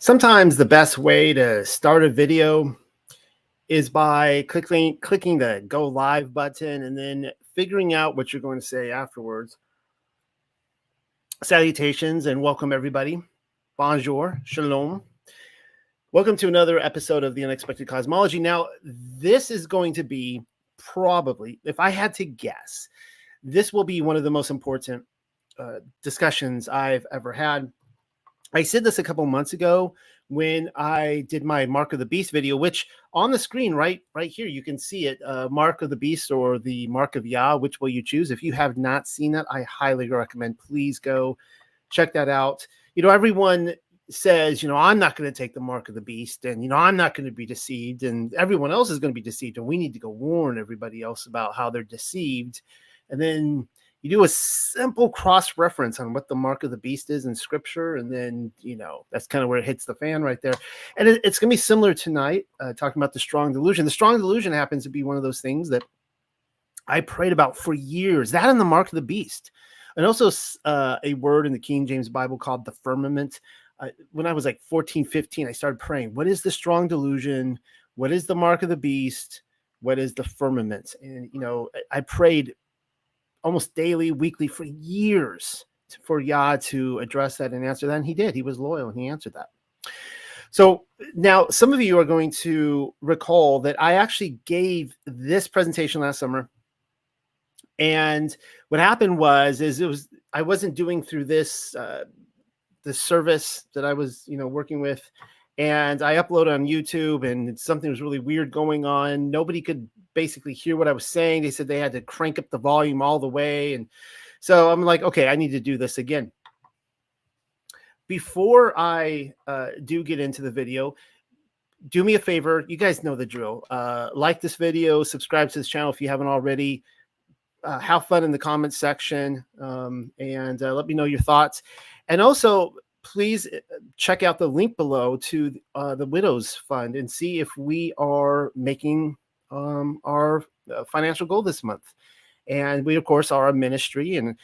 Sometimes the best way to start a video is by clicking the go live button and then figuring out what you're going to say afterwards. Salutations and welcome everybody. Bonjour, shalom. Welcome to another episode of The Unexpected Cosmology. Now, this is going to be probably, if I had to guess, this will be one of the most important discussions I've ever had. I said this a couple months ago when I did my Mark of the Beast video, which on the screen right here, you can see it, Mark of the Beast or the Mark of Yah, which will you choose? If you have not seen that, I highly recommend, please go check that out. Everyone says, I'm not going to take the Mark of the Beast and, I'm not going to be deceived and everyone else is going to be deceived. And we need to go warn everybody else about how they're deceived. And then you do a simple cross-reference on what the Mark of the Beast is in Scripture, and then, that's kind of where it hits the fan right there. And it's going to be similar tonight, talking about the strong delusion. The strong delusion happens to be one of those things that I prayed about for years, that and the Mark of the Beast. And also a word in the King James Bible called the firmament. When I was like 14, 15, I started praying, what is the strong delusion? What is the Mark of the Beast? What is the firmament? And, I prayed almost daily, weekly for years for Yah to address that and answer that. And he did. He was loyal and he answered that. So now some of you are going to recall that I actually gave this presentation last summer. And what happened was I wasn't doing through this, the service that I was, working with. And I uploaded on YouTube and something was really weird going on. Nobody could basically hear what I was saying. They said they had to crank up the volume all the way. And so I'm like, okay, I need to do this again. Before I do get into the video, do me a favor. You guys know the drill. Like this video, subscribe to this channel if you haven't already. Have fun in the comments section and let me know your thoughts. And also, please check out the link below to the Widows Fund and see if we are making our financial goal this month. And we, of course, are a ministry, and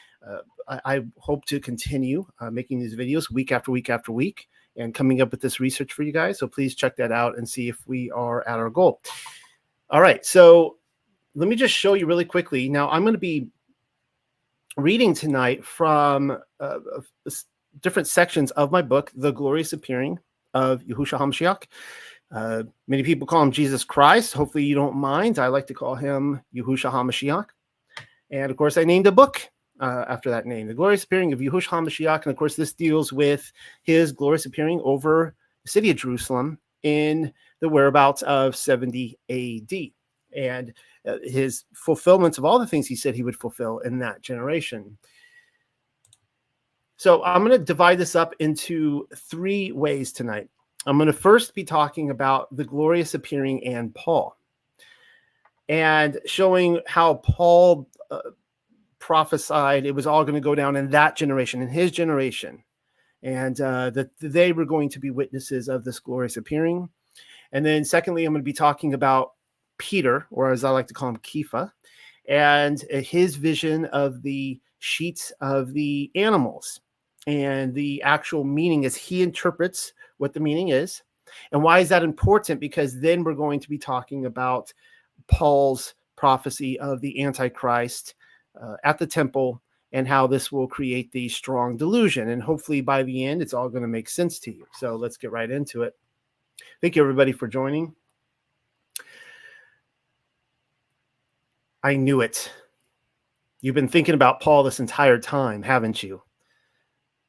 I hope to continue making these videos week after week after week and coming up with this research for you guys. So please check that out and see if we are at our goal. All right, so let me just show you really quickly. Now, I'm going to be reading tonight from different sections of my book, The Glorious Appearing of Yahushua HaMashiach. Many people call him Jesus Christ. Hopefully you don't mind. I like to call him Yahushua HaMashiach. And of course, I named a book after that name, The Glorious Appearing of Yahushua HaMashiach. And of course, this deals with his glorious appearing over the city of Jerusalem in the whereabouts of 70 AD. And his fulfillments of all the things he said he would fulfill in that generation. So I'm going to divide this up into three ways tonight. I'm going to first be talking about the glorious appearing and Paul, and showing how Paul prophesied it was all going to go down in that generation, in his generation, and that they were going to be witnesses of this glorious appearing. And then secondly, I'm going to be talking about Peter, or as I like to call him, Kepha, and his vision of the sheets of the animals and the actual meaning as he interprets what the meaning is. And why is that important? Because then we're going to be talking about Paul's prophecy of the Antichrist at the temple and how this will create the strong delusion. And hopefully by the end, it's all going to make sense to you. So let's get right into it. Thank you, everybody, for joining. I knew it. You've been thinking about Paul this entire time, haven't you?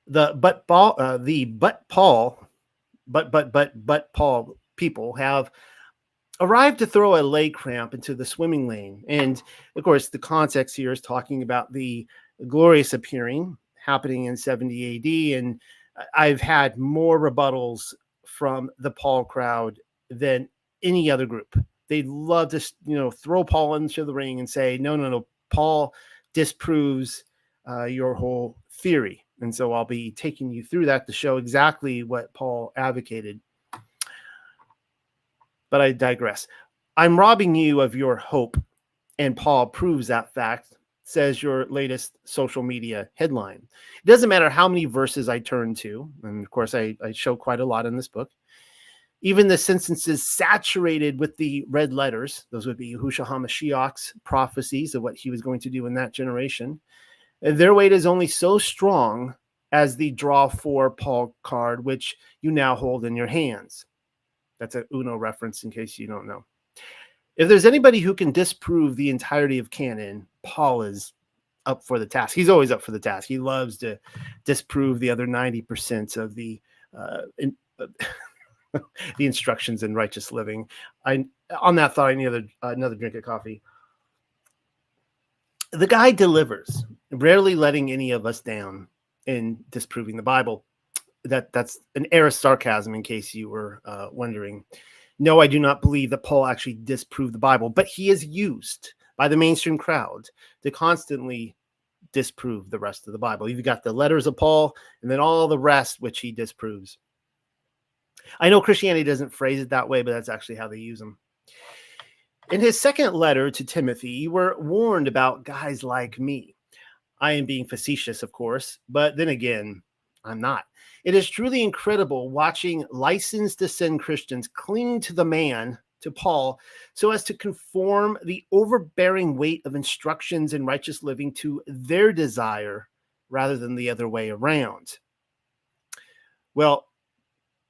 But Paul people have arrived to throw a leg cramp into the swimming lane. And of course, the context here is talking about the glorious appearing happening in 70 AD. And I've had more rebuttals from the Paul crowd than any other group. They'd love to, throw Paul into the ring and say, no, Paul disproves your whole theory. And so I'll be taking you through that to show exactly what Paul advocated. But I digress. I'm robbing you of your hope, and Paul proves that fact says your latest social media headline. It doesn't matter how many verses I turn to, and of course I show quite a lot in this book. Even the sentences saturated with the red letters, those would be Yahushua HaMashiach's prophecies of what he was going to do in that generation. Their weight is only so strong as the draw for Paul card, which you now hold in your hands. That's an Uno reference in case you don't know. If there's anybody who can disprove the entirety of canon, Paul is up for the task. He's always up for the task. He loves to disprove the other 90% of the the instructions in righteous living. On that thought, I need another drink of coffee. The guy delivers, rarely letting any of us down in disproving the Bible. That's an air of sarcasm, in case you were wondering. No, I do not believe that Paul actually disproved the Bible, but he is used by the mainstream crowd to constantly disprove the rest of the Bible. You've got the letters of Paul and then all the rest, which he disproves. I know Christianity doesn't phrase it that way, but that's actually how they use them. In his second letter to Timothy, you were warned about guys like me. I am being facetious, of course, but then again, I'm not. It is truly incredible watching licensed to sin Christians cling to the man, to Paul, so as to conform the overbearing weight of instructions in righteous living to their desire rather than the other way around. Well,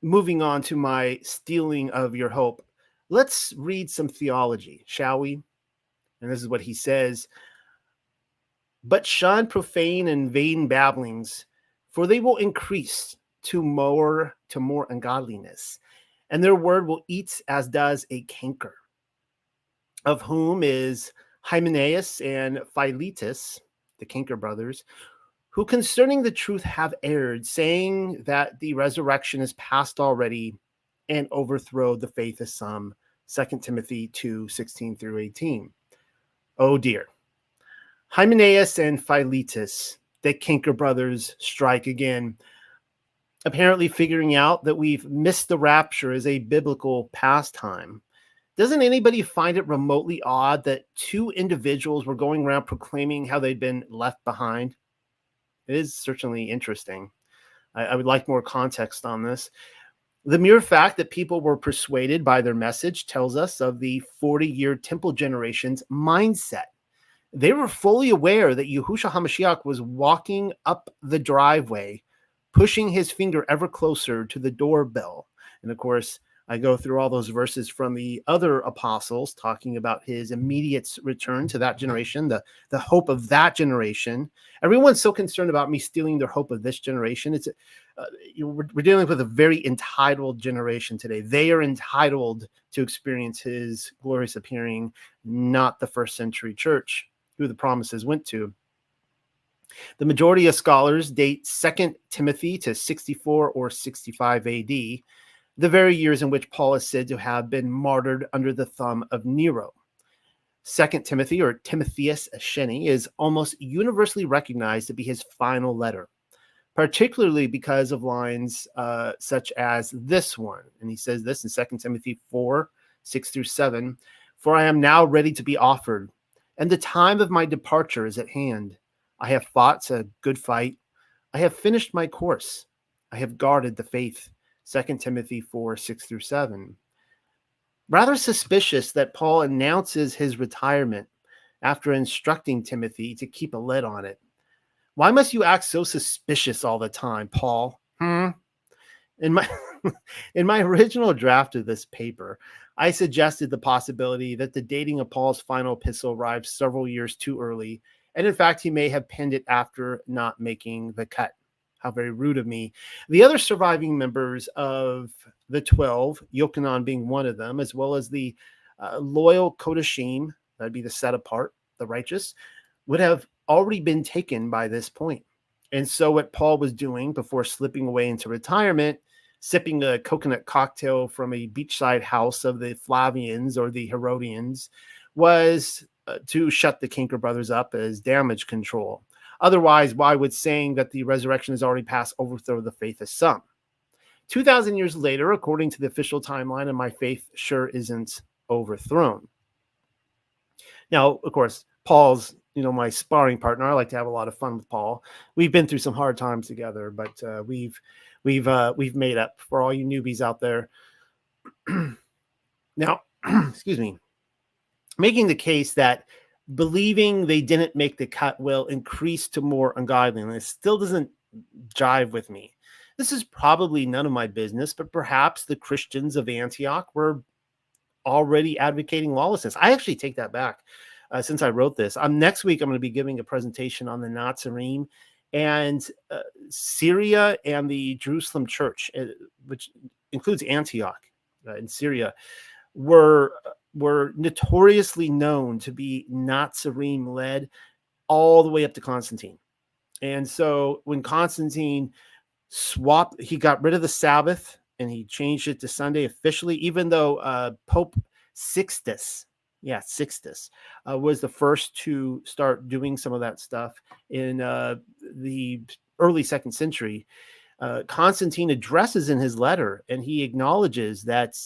moving on to my stealing of your hope, let's read some theology, shall we? And this is what he says. But shun profane and vain babblings, for they will increase to more ungodliness, and their word will eat as does a canker, of whom is Hymenaeus and Philetus, the canker brothers, who concerning the truth have erred, saying that the resurrection is past already, and overthrow the faith of some. 2 Timothy 2:16 through 18. Oh dear. Hymenaeus and Philetus, the canker brothers, strike again, apparently figuring out that we've missed the rapture as a biblical pastime. Doesn't anybody find it remotely odd that two individuals were going around proclaiming how they'd been left behind? It is certainly interesting. I would like more context on this. The mere fact that people were persuaded by their message tells us of the 40-year temple generation's mindset. They were fully aware that Yahushua HaMashiach was walking up the driveway, pushing his finger ever closer to the doorbell. And of course, I go through all those verses from the other apostles talking about his immediate return to that generation, the hope of that generation. Everyone's so concerned about me stealing their hope of this generation. We're dealing with a very entitled generation today. They are entitled to experience his glorious appearing, not the first century church, who the promises went to. The majority of scholars date 2 Timothy to 64 or 65 AD, the very years in which Paul is said to have been martyred under the thumb of Nero. 2 Timothy, or Timotheus Asheni, is almost universally recognized to be his final letter, particularly because of lines such as this one. And he says this in 2 Timothy 4:6 through 7, "For I am now ready to be offered, and the time of my departure is at hand. I have fought a good fight. I have finished my course. I have guarded the faith." 2 Timothy 4:6 through 7. Rather suspicious that Paul announces his retirement after instructing Timothy to keep a lid on it. Why must you act so suspicious all the time, Paul? In my original draft of this paper, I suggested the possibility that the dating of Paul's final epistle arrived several years too early, and in fact, he may have penned it after not making the cut. How very rude of me. The other surviving members of the 12, Yochanan being one of them, as well as the loyal Kodashim, that'd be the set apart, the righteous, would have already been taken by this point. And so what Paul was doing before slipping away into retirement, sipping a coconut cocktail from a beachside house of the Flavians or the Herodians, was to shut the Canker brothers up as damage control. Otherwise, why would saying that the resurrection is already past overthrow the faith of some? 2,000 years later, according to the official timeline, and my faith sure isn't overthrown. Now, of course, Paul's my sparring partner. I like to have a lot of fun with Paul. We've been through some hard times together, but we've made up for all you newbies out there. Now, excuse me, making the case that believing they didn't make the cut will increase to more ungodliness still doesn't jive with me. This is probably none of my business, but perhaps the Christians of Antioch were already advocating lawlessness. I actually take that back. Since I wrote this, next week I'm going to be giving a presentation on the Nazarene and Syria and the Jerusalem church, which includes Antioch in Syria, were notoriously known to be Nazarene led all the way up to Constantine. And so when Constantine he got rid of the Sabbath and he changed it to Sunday officially, even though Pope Sixtus was the first to start doing some of that stuff in the early 2nd century. Constantine addresses in his letter, and he acknowledges that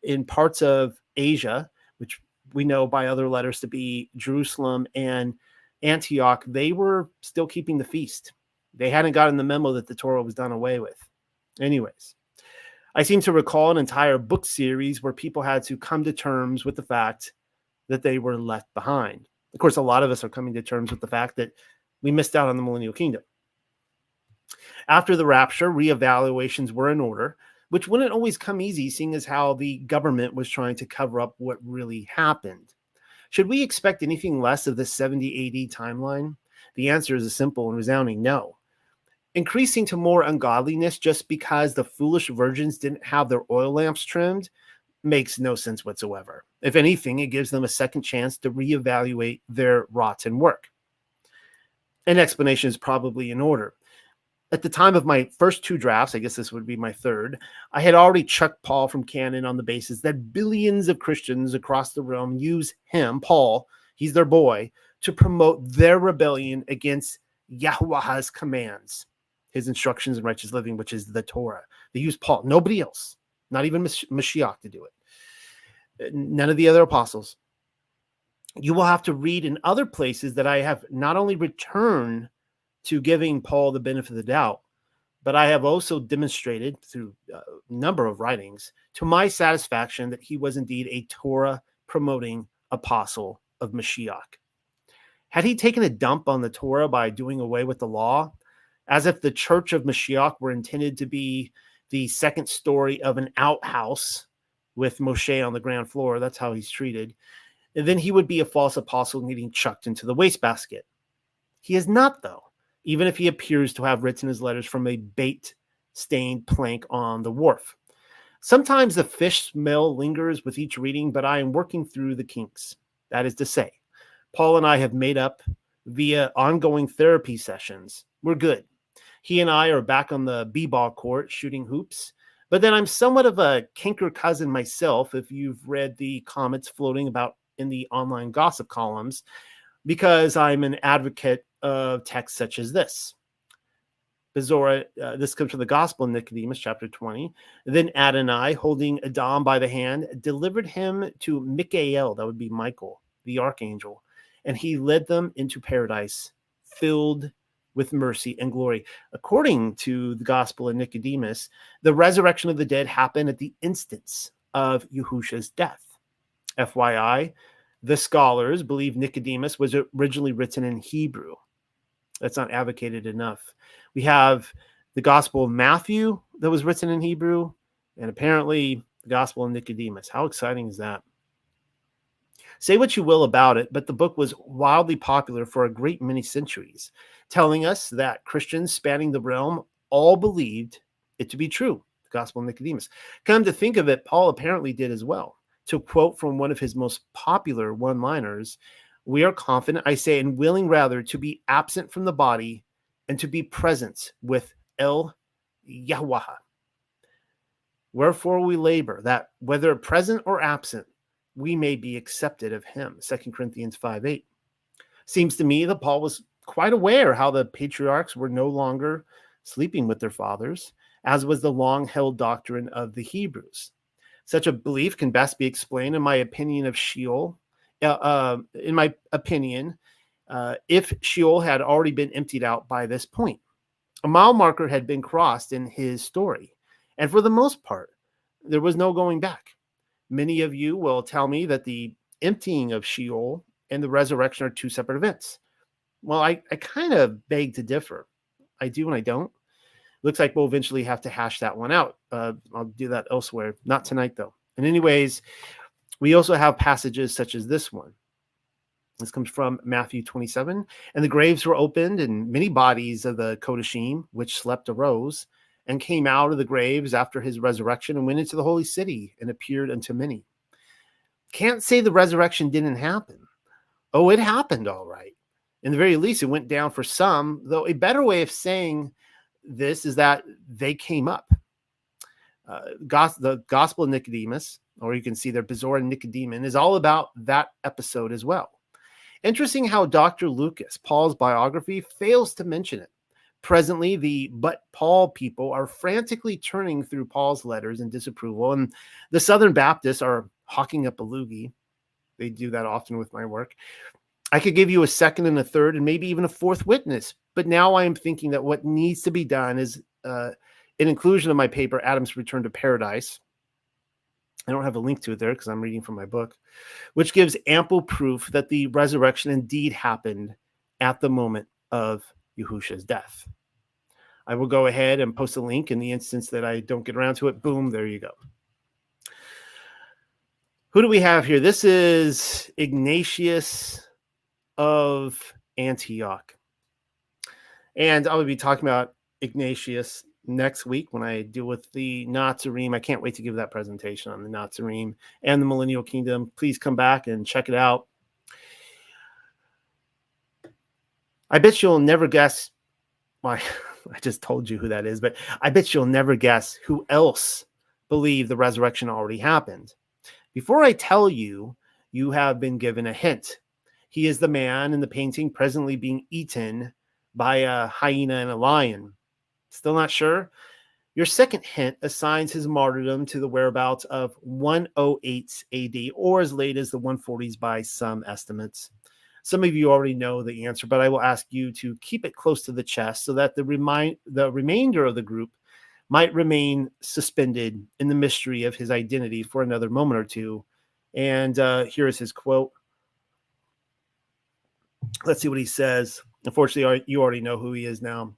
in parts of Asia, which we know by other letters to be Jerusalem and Antioch, they were still keeping the feast. They hadn't gotten the memo that the Torah was done away with. Anyways, I seem to recall an entire book series where people had to come to terms with the fact that they were left behind. Of course, a lot of us are coming to terms with the fact that we missed out on the millennial kingdom. After the rapture, reevaluations were in order, which wouldn't always come easy, seeing as how the government was trying to cover up what really happened. Should we expect anything less of the 70 AD timeline? The answer is a simple and resounding no. Increasing to more ungodliness just because the foolish virgins didn't have their oil lamps trimmed makes no sense whatsoever. If anything, it gives them a second chance to reevaluate their rotten work. An explanation is probably in order. At the time of my first 2 drafts, I guess this would be my third, I had already chucked Paul from canon on the basis that billions of Christians across the realm use him, Paul, he's their boy, to promote their rebellion against Yahweh's commands, his instructions in righteous living, which is the Torah. They use Paul, nobody else, not even Mashiach to do it. None of the other apostles. You will have to read in other places that I have not only returned to giving Paul the benefit of the doubt, but I have also demonstrated through a number of writings to my satisfaction that he was indeed a Torah-promoting apostle of Mashiach. Had he taken a dump on the Torah by doing away with the law, as if the church of Mashiach were intended to be the second story of an outhouse with Moshe on the ground floor, that's how he's treated, and then he would be a false apostle getting chucked into the wastebasket. He is not, though, even if he appears to have written his letters from a bait-stained plank on the wharf. Sometimes the fish smell lingers with each reading, but I am working through the kinks. That is to say, Paul and I have made up via ongoing therapy sessions. We're good. He and I are back on the b-ball court shooting hoops. But then I'm somewhat of a canker cousin myself, if you've read the comments floating about in the online gossip columns, because I'm an advocate of texts such as this. Bezorah, this comes from the Gospel of Nicodemus, chapter 20. Then Adonai, holding Adam by the hand, delivered him to Michael, that would be Michael, the archangel, and he led them into paradise, filled with mercy and glory. According to the Gospel of Nicodemus, the resurrection of the dead happened at the instance of Yahusha's death. FYI, the scholars believe Nicodemus was originally written in Hebrew. That's not advocated enough. We have the Gospel of Matthew that was written in Hebrew, and apparently the Gospel of Nicodemus. How exciting is that? Say what you will about it, but the book was wildly popular for a great many centuries, telling us that Christians spanning the realm all believed it to be true, the Gospel of Nicodemus. Come to think of it, Paul apparently did as well. To quote from one of his most popular one-liners, "We are confident, I say, and willing rather to be absent from the body and to be present with El Yahweh. Wherefore we labor, that whether present or absent, we may be accepted of him." 2 Corinthians 5:8. Seems to me that Paul was quite aware how the patriarchs were no longer sleeping with their fathers, as was the long-held doctrine of the Hebrews. Such a belief can best be explained, in my opinion, of Sheol. In my opinion, if Sheol had already been emptied out by this point. A mile marker had been crossed in his story, and for the most part, there was no going back. Many of you will tell me that the emptying of Sheol and the resurrection are two separate events. Well, I kind of beg to differ. I do and I don't. Looks like we'll eventually have to hash that one out. I'll do that elsewhere. Not tonight, though. And anyways, we also have passages such as this one. This comes from Matthew 27. And the graves were opened, and many bodies of the Kodashim, which slept, arose and came out of the graves after his resurrection and went into the holy city and appeared unto many. Can't say the resurrection didn't happen. Oh, it happened all right. In the very least, it went down for some, though a better way of saying this is that they came up. The Gospel of Nicodemus, or you can see their Bezor and Nicodemus, is all about that episode as well. Interesting how Dr. Lucas, Paul's biography, fails to mention it. Presently, the but Paul people are frantically turning through Paul's letters in disapproval, and the Southern Baptists are hawking up a loogie. They do that often with my work. I could give you a second and a third and maybe even a fourth witness, but now I am thinking that what needs to be done is an inclusion of my paper, Adam's Return to Paradise. I don't have a link to it there because I'm reading from my book, which gives ample proof that the resurrection indeed happened at the moment of Yahushua's death. I will go ahead and post a link in the instance that I don't get around to it. Boom, there you go. Who do we have here? This is Ignatius of Antioch. And I will be talking about Ignatius next week when I deal with the Nazarene. I can't wait to give that presentation on the Nazarene and the Millennial Kingdom. Please come back and check it out. I bet you'll never guess why. I just told you who that is, but I bet you'll never guess who else believed the resurrection already happened. Before I tell you, you have been given a hint. He is the man in the painting presently being eaten by a hyena and a lion. Still not sure? Your second hint assigns his martyrdom to the whereabouts of 108 AD, or as late as the 140s by some estimates. Some of you already know the answer, but I will ask you to keep it close to the chest so that the remainder of the group might remain suspended in the mystery of his identity for another moment or two. And here is his quote. Let's see what he says. Unfortunately, you already know who he is now.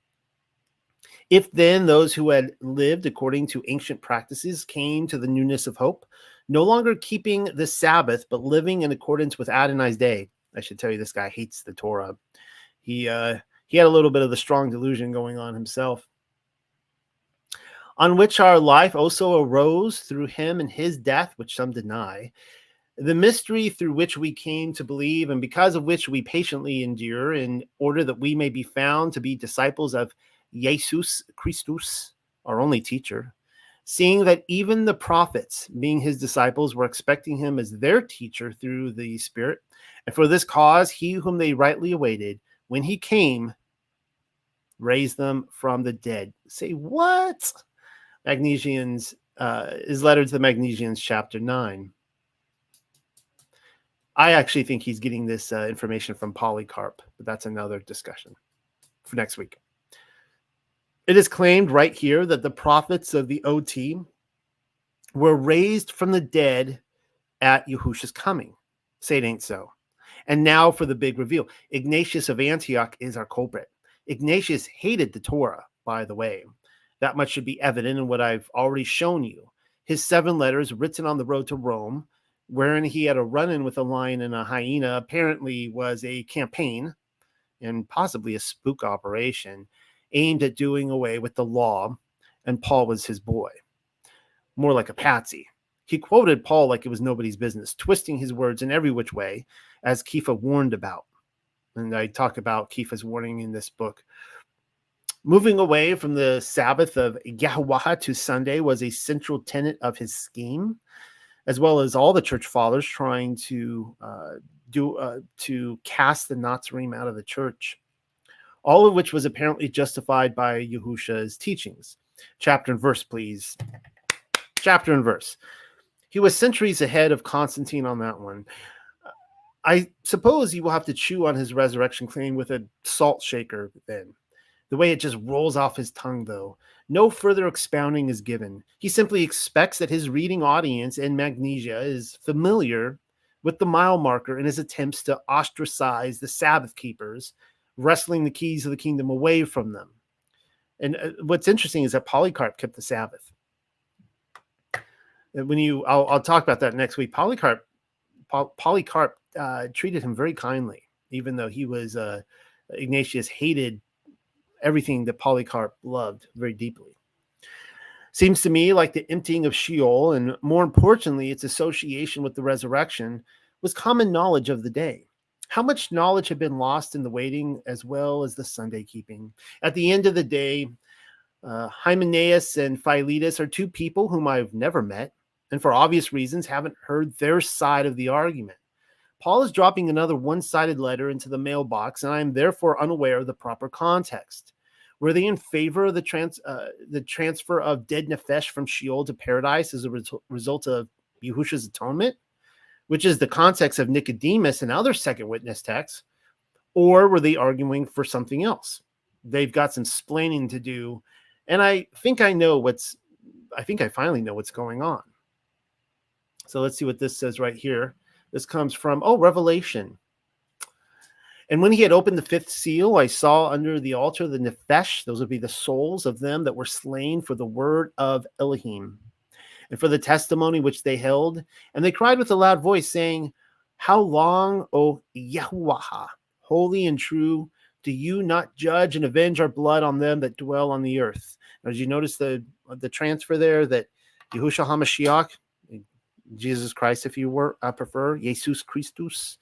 If then those who had lived according to ancient practices came to the newness of hope, no longer keeping the Sabbath, but living in accordance with Adonai's day. I should tell you, this guy hates the Torah. He had a little bit of the strong delusion going on himself. On which our life also arose through him and his death, which some deny, the mystery through which we came to believe, and because of which we patiently endure, in order that we may be found to be disciples of Jesus Christus, our only teacher, seeing that even the prophets, being his disciples, were expecting him as their teacher through the Spirit. And for this cause, he whom they rightly awaited, when he came, raised them from the dead. Say what? Magnesians, his letter to the Magnesians, chapter 9. I actually think he's getting this information from Polycarp, but that's another discussion for next week. It is claimed right here that the prophets of the OT were raised from the dead at Yahushua's coming. Say it ain't so. And now for the big reveal. Ignatius of Antioch is our culprit. Ignatius hated the Torah, by the way. That much should be evident in what I've already shown you. His 7 letters written on the road to Rome, wherein he had a run-in with a lion and a hyena, apparently was a campaign and possibly a spook operation aimed at doing away with the law, and Paul was his boy. More like a patsy. He quoted Paul like it was nobody's business, twisting his words in every which way, as Kepha warned about. And I talk about Kepha's warning in this book. Moving away from the Sabbath of Yahweh to Sunday was a central tenet of his scheme, as well as all the church fathers trying to cast the Nazarene out of the church, all of which was apparently justified by Yahushua's teachings. Chapter and verse, please. Chapter and verse. He was centuries ahead of Constantine on that one. I suppose you will have to chew on his resurrection claim with a salt shaker then. The way it just rolls off his tongue, though. No further expounding is given. He simply expects that his reading audience in Magnesia is familiar with the mile marker in his attempts to ostracize the Sabbath keepers, wresting the keys of the kingdom away from them. And what's interesting is that Polycarp kept the Sabbath. I'll talk about that next week. Polycarp treated him very kindly, even though he was Ignatius hated everything that Polycarp loved very deeply. Seems to me like the emptying of Sheol, and more importantly, its association with the resurrection, was common knowledge of the day. How much knowledge had been lost in the waiting as well as the Sunday keeping? At the end of the day, Hymenaeus and Philetus are two people whom I've never met, and for obvious reasons haven't heard their side of the argument. Paul is dropping another one-sided letter into the mailbox, and I am therefore unaware of the proper context. Were they in favor of the transfer of dead nefesh from Sheol to paradise as a result of Yahushua's atonement, which is the context of Nicodemus and other second witness texts, or were they arguing for something else? They've got some splaining to do, and I think I finally know what's going on. So let's see what this says right here. This comes from, Revelation. And when he had opened the fifth seal, I saw under the altar the nefesh, those would be the souls of them that were slain for the word of Elohim, and for the testimony which they held. And they cried with a loud voice, saying, How long, O Yahuwah, holy and true, do you not judge and avenge our blood on them that dwell on the earth? Now, did you notice the transfer there, that Yahushua HaMashiach, Jesus Christ, if you prefer, Jesus Christus,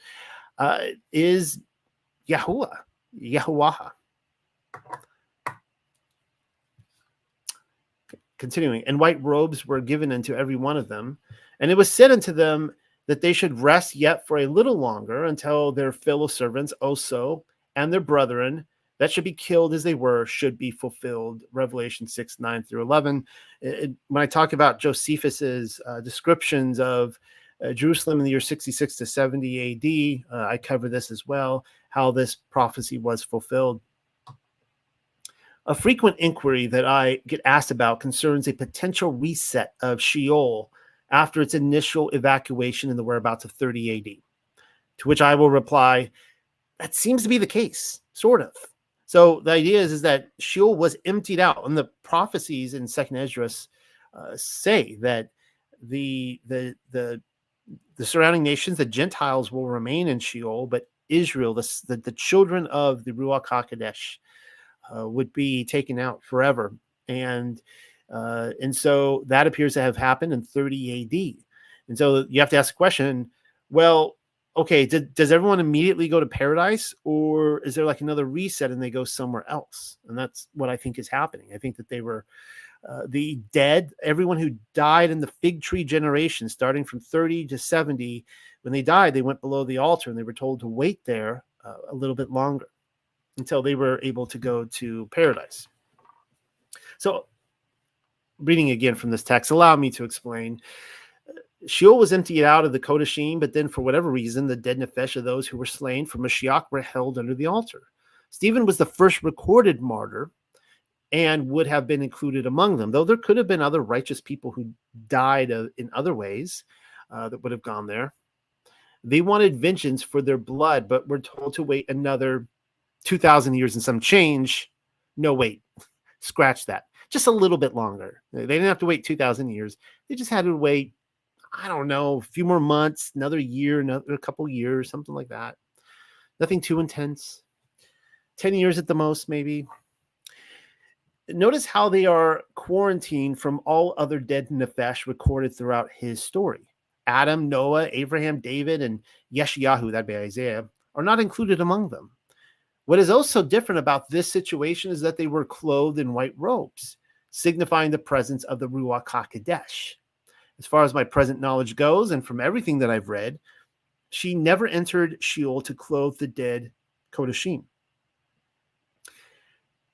is Yahuwah. Continuing, and white robes were given unto every one of them, and it was said unto them that they should rest yet for a little longer until their fellow servants also and their brethren that should be killed as they were should be fulfilled. Revelation 6:9-11. When I talk about Josephus's descriptions of Jerusalem in the year 66 to 70 AD, I cover this as well, how this prophecy was fulfilled. A frequent inquiry that I get asked about concerns a potential reset of Sheol after its initial evacuation in the whereabouts of 30 AD, to which I will reply, that seems to be the case, sort of. So the idea is that Sheol was emptied out, and the prophecies in Second Esdras say that the surrounding nations, the Gentiles, will remain in Sheol, but Israel, the children of the Ruach HaKodesh, would be taken out forever. And so that appears to have happened in 30 AD. And so you have to ask the question, well, okay, does everyone immediately go to paradise, or is there like another reset and they go somewhere else? And that's what I think is happening. I think that they were the dead, everyone who died in the fig tree generation, starting from 30 to 70, when they died, they went below the altar and they were told to wait there a little bit longer until they were able to go to paradise. So reading again from this text, allow me to explain. Sheol was emptied out of the Kodashim, but then for whatever reason, the dead nefesh of those who were slain for Mashiach were held under the altar. Stephen was the first recorded martyr and would have been included among them, though there could have been other righteous people who died in other ways that would have gone there. They wanted vengeance for their blood, but were told to wait another 2,000 years and some change. No, wait, scratch that. Just a little bit longer. They didn't have to wait 2,000 years. They just had to wait, I don't know, a few more months, another year, another couple years, something like that. Nothing too intense. 10 years at the most, maybe. Notice how they are quarantined from all other dead nefesh recorded throughout his story. Adam, Noah, Abraham, David, and Yeshayahu, that'd be Isaiah, are not included among them. What is also different about this situation is that they were clothed in white robes, signifying the presence of the Ruach HaKodesh. As far as my present knowledge goes, and from everything that I've read, she never entered Sheol to clothe the dead Kodashim.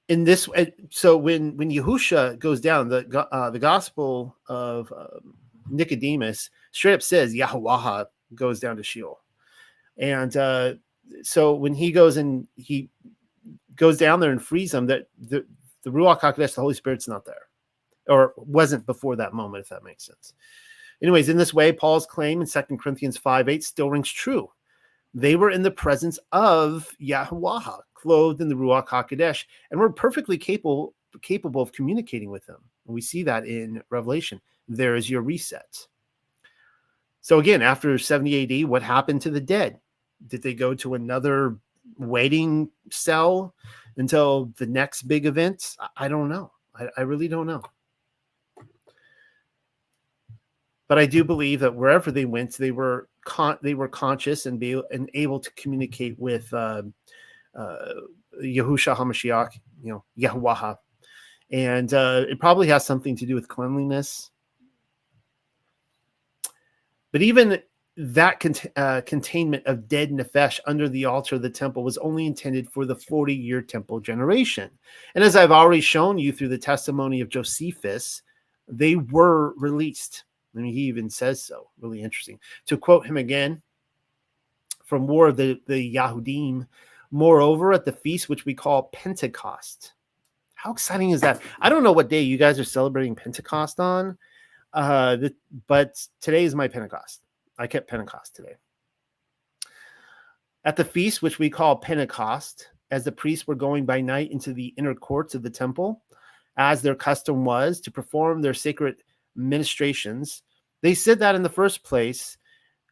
In this, so when Yahushua goes down, the Gospel of Nicodemus straight up says Yahuwah goes down to Sheol. And so when he goes down there and frees them, that the Ruach HaKodesh, the Holy Spirit's not there, or wasn't before that moment, if that makes sense. Anyways, in this way, Paul's claim in 2 Corinthians 5:8 still rings true. They were in the presence of Yahuwah, clothed in the Ruach HaKodesh, and were perfectly capable of communicating with him. And we see that in Revelation. There is your reset. So again, after 70 AD, what happened to the dead? Did they go to another waiting cell until the next big event? I don't know. I really don't know. But I do believe that wherever they went, they were conscious and able to communicate with Yahushua HaMashiach, Yahuwah. And it probably has something to do with cleanliness. But even that containment of dead nefesh under the altar of the temple was only intended for the 40-year temple generation. And as I've already shown you through the testimony of Josephus, they were released. I mean, he even says so. Really interesting. To quote him again from War of the Yahudim, moreover, at the feast which we call Pentecost. How exciting is that? I don't know what day you guys are celebrating Pentecost on, but today is my Pentecost. I kept Pentecost today. At the feast which we call Pentecost, as the priests were going by night into the inner courts of the temple, as their custom was to perform their sacred ministrations, they said that in the first place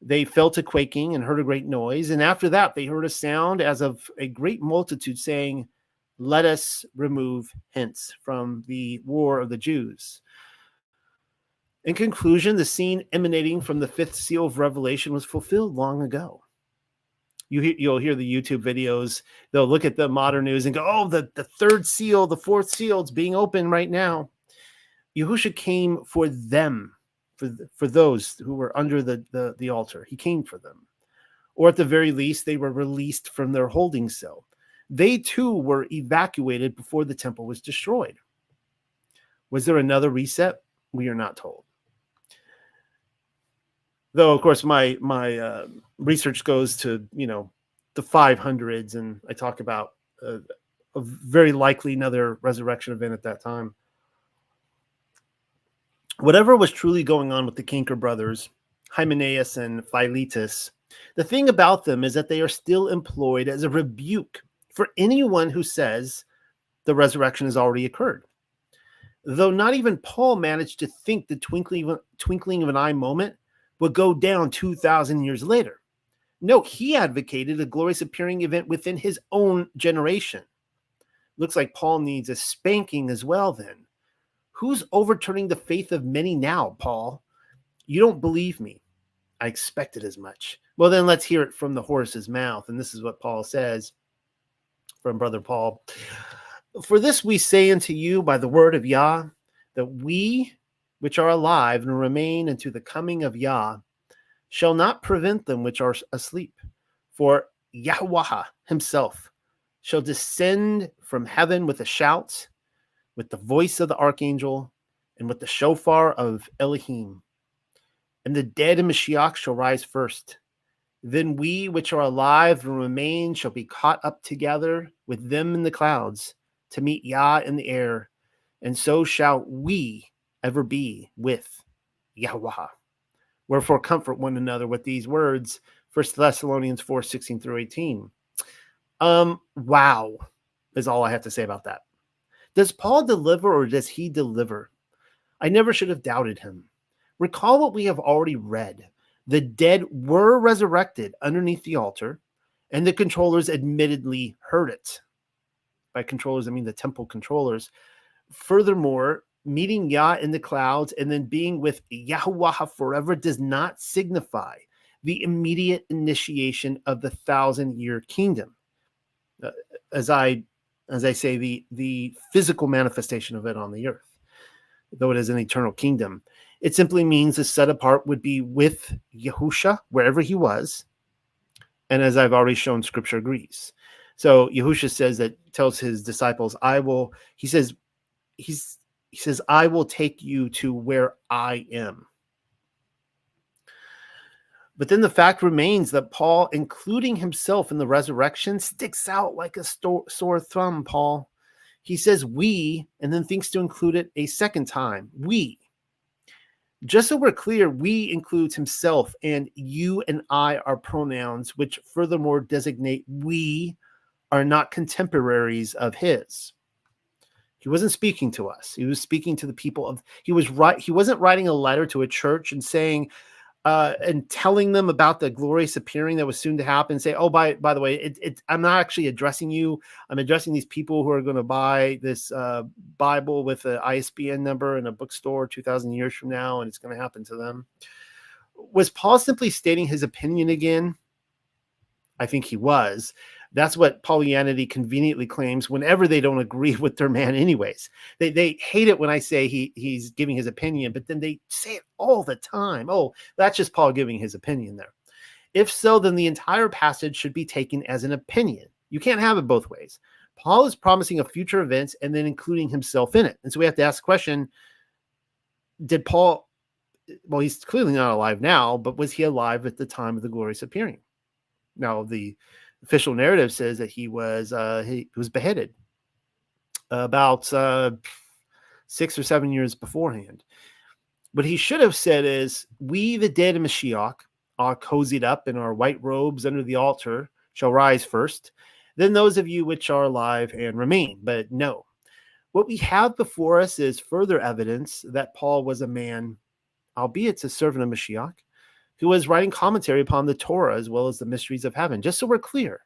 they felt a quaking and heard a great noise, and after that they heard a sound as of a great multitude saying, "Let us remove hence from the war of the Jews." In conclusion, the scene emanating from the fifth seal of Revelation was fulfilled long ago. You'll hear the YouTube videos. They'll look at the modern news and go, "Oh, the third seal, the fourth seal, it's being opened right now." Yahushua came for them, for those who were under the altar. He came for them. Or at the very least, they were released from their holding cell. They too were evacuated before the temple was destroyed. Was there another reset? We are not told. Though, of course, my research goes to, the 500s, and I talk about a very likely another resurrection event at that time. Whatever was truly going on with the Kinker brothers, Hymenaeus and Philetus, the thing about them is that they are still employed as a rebuke for anyone who says the resurrection has already occurred. Though not even Paul managed to think the twinkling of an eye moment would go down 2,000 years later. No, he advocated a glorious appearing event within his own generation. Looks like Paul needs a spanking as well then. Who's overturning the faith of many now, Paul? You don't believe me. I expected as much. Well, then let's hear it from the horse's mouth. And this is what Paul says from Brother Paul. For this we say unto you by the word of Yah, that we which are alive and remain unto the coming of Yah shall not prevent them which are asleep. For Yahuwah himself shall descend from heaven with a shout, with the voice of the archangel, and with the shofar of Elohim. And the dead in Mashiach shall rise first. Then we which are alive and remain shall be caught up together with them in the clouds to meet Yah in the air. And so shall we ever be with Yahuwah. Wherefore comfort one another with these words. 1 Thessalonians 4:16 through 18. Wow, is all I have to say about that. Does Paul deliver or does he deliver? I never should have doubted him. Recall what we have already read. The dead were resurrected underneath the altar, and the controllers admittedly heard it. By controllers, I mean the temple controllers. Furthermore, meeting Yah in the clouds and then being with Yahuwah forever does not signify the immediate initiation of the 1,000-year kingdom. As I say, the physical manifestation of it on the earth, though it is an eternal kingdom. It simply means the set apart would be with Yahusha wherever he was. And as I've already shown, scripture agrees. So Yahusha tells his disciples, I will take you to where I am. But then the fact remains that Paul, including himself in the resurrection, sticks out like a sore thumb, Paul. He says we, and then thinks to include it a second time. We. Just so we're clear, we includes himself, and you and I are pronouns, which furthermore designate we are not contemporaries of his. He wasn't speaking to us. He was speaking to the people of, he wasn't writing a letter to a church and saying, and telling them about the glorious appearing that was soon to happen. Say, oh, by the way, I'm not actually addressing you. I'm addressing these people who are going to buy this Bible with an ISBN number in a bookstore 2,000 years from now, and it's going to happen to them. Was Paul simply stating his opinion again? I think he was. That's what Paulianity conveniently claims whenever they don't agree with their man anyways. They hate it when I say he's giving his opinion, but then they say it all the time. Oh, that's just Paul giving his opinion there. If so, then the entire passage should be taken as an opinion. You can't have it both ways. Paul is promising a future event and then including himself in it. And so we have to ask the question, did Paul, well, he's clearly not alive now, but was he alive at the time of the glorious appearing? Now, the official narrative says that he was beheaded about 6 or 7 years beforehand. What he should have said is, we, the dead in Mashiach, are cozied up in our white robes under the altar, shall rise first, then those of you which are alive and remain. But no, what we have before us is further evidence that Paul was a man, albeit a servant of Mashiach, who was writing commentary upon the Torah as well as the mysteries of heaven. Just so we're clear,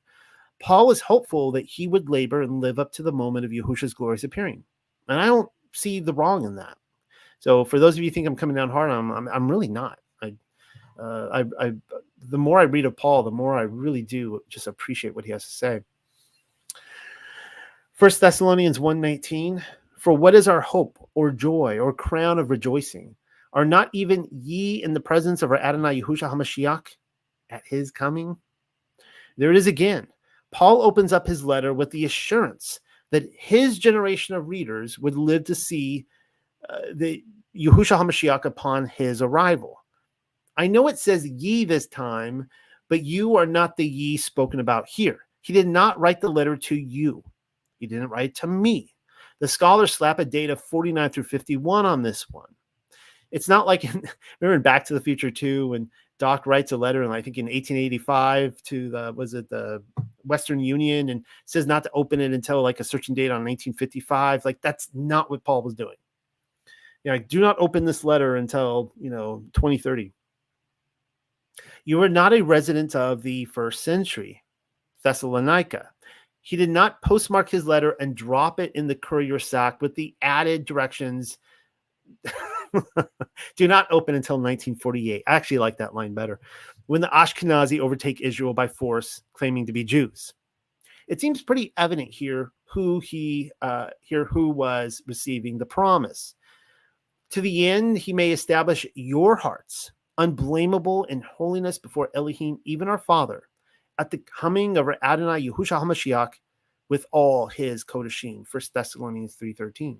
Paul was hopeful that he would labor and live up to the moment of Yahushua's glorious appearing. And I don't see the wrong in that. So for those of you who think I'm coming down hard on him, I'm really not. The more I read of Paul, the more I really do just appreciate what he has to say. 1 Thessalonians 1:19, for what is our hope or joy or crown of rejoicing? Are not even ye in the presence of our Adonai Yahushua HaMashiach at his coming? There it is again. Paul opens up his letter with the assurance that his generation of readers would live to see the Yahushua HaMashiach upon his arrival. I know it says ye this time, but you are not the ye spoken about here. He did not write the letter to you. He didn't write to me. The scholars slap a date of 49 through 51 on this one. It's not like, remember in Back to the Future 2, when Doc writes a letter, and I think in 1885 to the Western Union, and says not to open it until like a certain date on 1955. Like, that's not what Paul was doing. Like, do not open this letter until, 2030. You are not a resident of the first century, Thessalonica. He did not postmark his letter and drop it in the courier sack with the added directions, do not open until 1948. I actually like that line better. When the Ashkenazi overtake Israel by force, claiming to be Jews. It seems pretty evident here who was receiving the promise. To the end, he may establish your hearts, unblameable in holiness before Elohim, even our Father, at the coming of our Adonai Yahushua HaMashiach with all his Kodashim. 1 Thessalonians 3:13.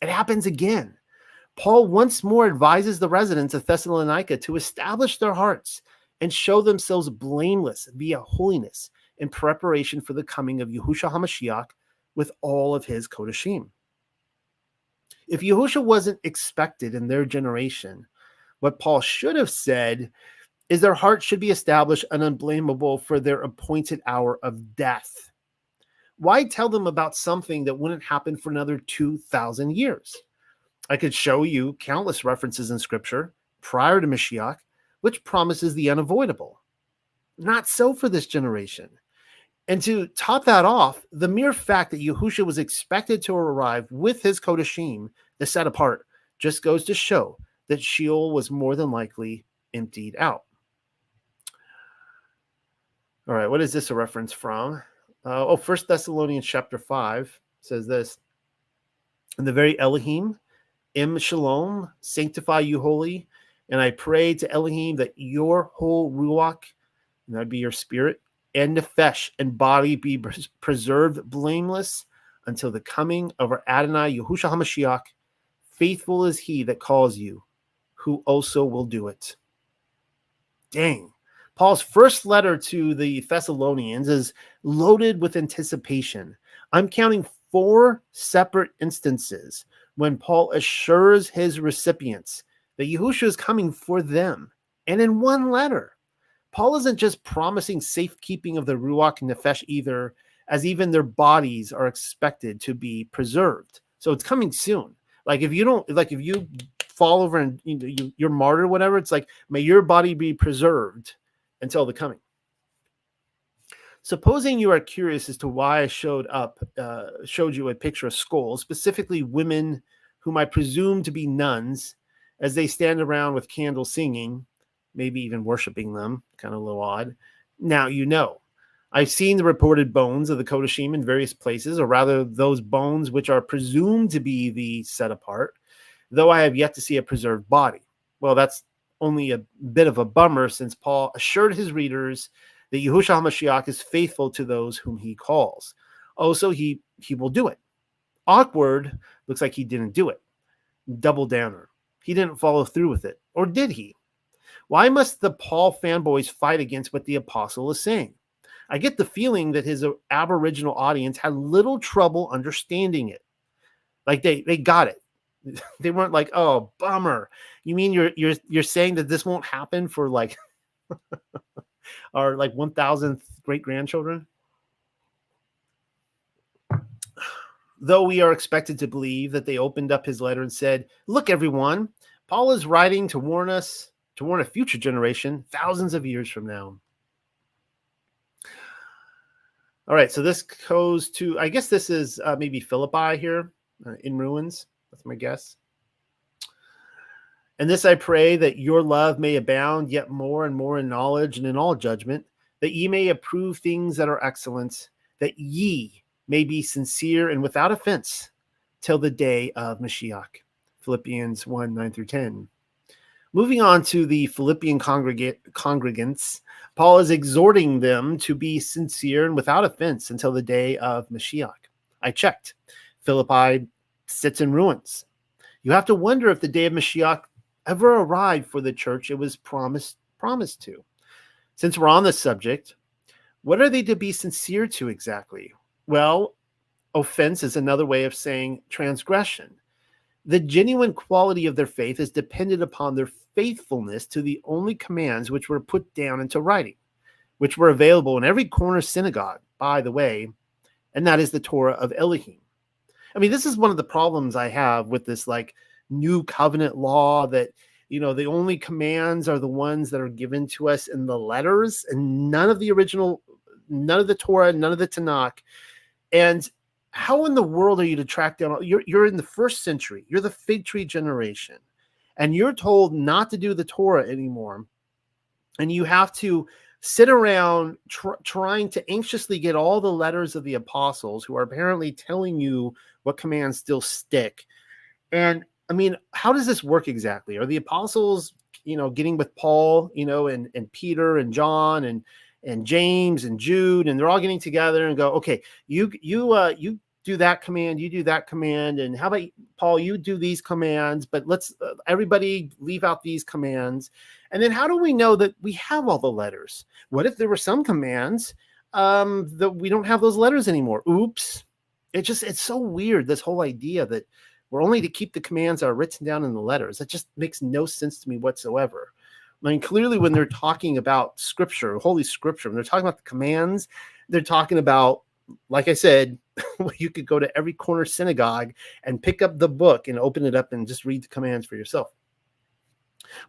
It happens again. Paul once more advises the residents of Thessalonica to establish their hearts and show themselves blameless via holiness in preparation for the coming of Yahushua HaMashiach with all of his Kodashim. If Yahushua wasn't expected in their generation, what Paul should have said is their hearts should be established and unblameable for their appointed hour of death. Why tell them about something that wouldn't happen for another 2,000 years? I could show you countless references in Scripture prior to Mashiach, which promises the unavoidable. Not so for this generation. And to top that off, the mere fact that Yahushua was expected to arrive with his Kodashim, the set apart, just goes to show that Sheol was more than likely emptied out. All right, what is this a reference from? 1 Thessalonians chapter 5 says this. And the very Elohim, Im Shalom, sanctify you wholly. And I pray to Elohim that your whole Ruach, and that would be your spirit, and Nefesh and body be preserved blameless until the coming of our Adonai Yahushua HaMashiach. Faithful is he that calls you, who also will do it. Dang. Paul's first letter to the Thessalonians is loaded with anticipation. I'm counting 4 separate instances when Paul assures his recipients that Yahushua is coming for them. And in one letter, Paul isn't just promising safekeeping of the Ruach Nefesh either, as even their bodies are expected to be preserved. So it's coming soon. Like if you fall over and you're martyred or whatever, it's like, may your body be preserved until the coming. Supposing you are curious as to why I showed you a picture of skulls, specifically women whom I presume to be nuns, as they stand around with candles singing, maybe even worshiping them, kind of a little odd. Now you know. I've seen the reported bones of the Kodashim in various places, or rather those bones which are presumed to be the set apart, though I have yet to see a preserved body. Well, that's only a bit of a bummer, since Paul assured his readers that Yahushua HaMashiach is faithful to those whom he calls. Also, he will do it. Awkward, looks like he didn't do it. Double downer. He didn't follow through with it. Or did he? Why must the Paul fanboys fight against what the apostle is saying? I get the feeling that his aboriginal audience had little trouble understanding it. Like they got it. They weren't like, oh, bummer. You mean you're saying that this won't happen for like our like 1,000th great grandchildren? Though we are expected to believe that they opened up his letter and said, look, everyone, Paul is writing to warn us, to warn a future generation thousands of years from now. All right, so this goes to, I guess this is maybe Philippi here in ruins. That's my guess. And this I pray, that your love may abound yet more and more in knowledge and in all judgment, that ye may approve things that are excellent, that ye may be sincere and without offense till the day of Mashiach. Philippians 1, 9 through 10. Moving on to the Philippian congregants, Paul is exhorting them to be sincere and without offense until the day of Mashiach. I checked. Philippi sits in ruins. You have to wonder if the day of Mashiach ever arrived for the church it was promised to. Since we're on this subject, what are they to be sincere to exactly? Well, offense is another way of saying transgression. The genuine quality of their faith is dependent upon their faithfulness to the only commands which were put down into writing, which were available in every corner synagogue, by the way, and that is the Torah of Elohim. I mean, this is one of the problems I have with this like new covenant law, that, you know, the only commands are the ones that are given to us in the letters, and none of the original, none of the Torah, none of the Tanakh. And how in the world are you to track down? You're in the first century. You're the fig tree generation, and you're told not to do the Torah anymore. And you have to sit around trying to anxiously get all the letters of the apostles, who are apparently telling you what commands still stick. And I mean, how does this work exactly? Are the apostles, getting with Paul, and Peter and John and James and Jude, and they're all getting together and go, okay, you do that command, you do that command, and how about Paul, you do these commands, but let's everybody leave out these commands. And then how do we know that we have all the letters? What if there were some commands that we don't have those letters anymore? Oops. It's so weird, this whole idea that we're only to keep the commands that are written down in the letters. That just makes no sense to me whatsoever. I mean, clearly when they're talking about scripture, Holy Scripture, when they're talking about the commands, they're talking about, like I said, you could go to every corner synagogue and pick up the book and open it up and just read the commands for yourself.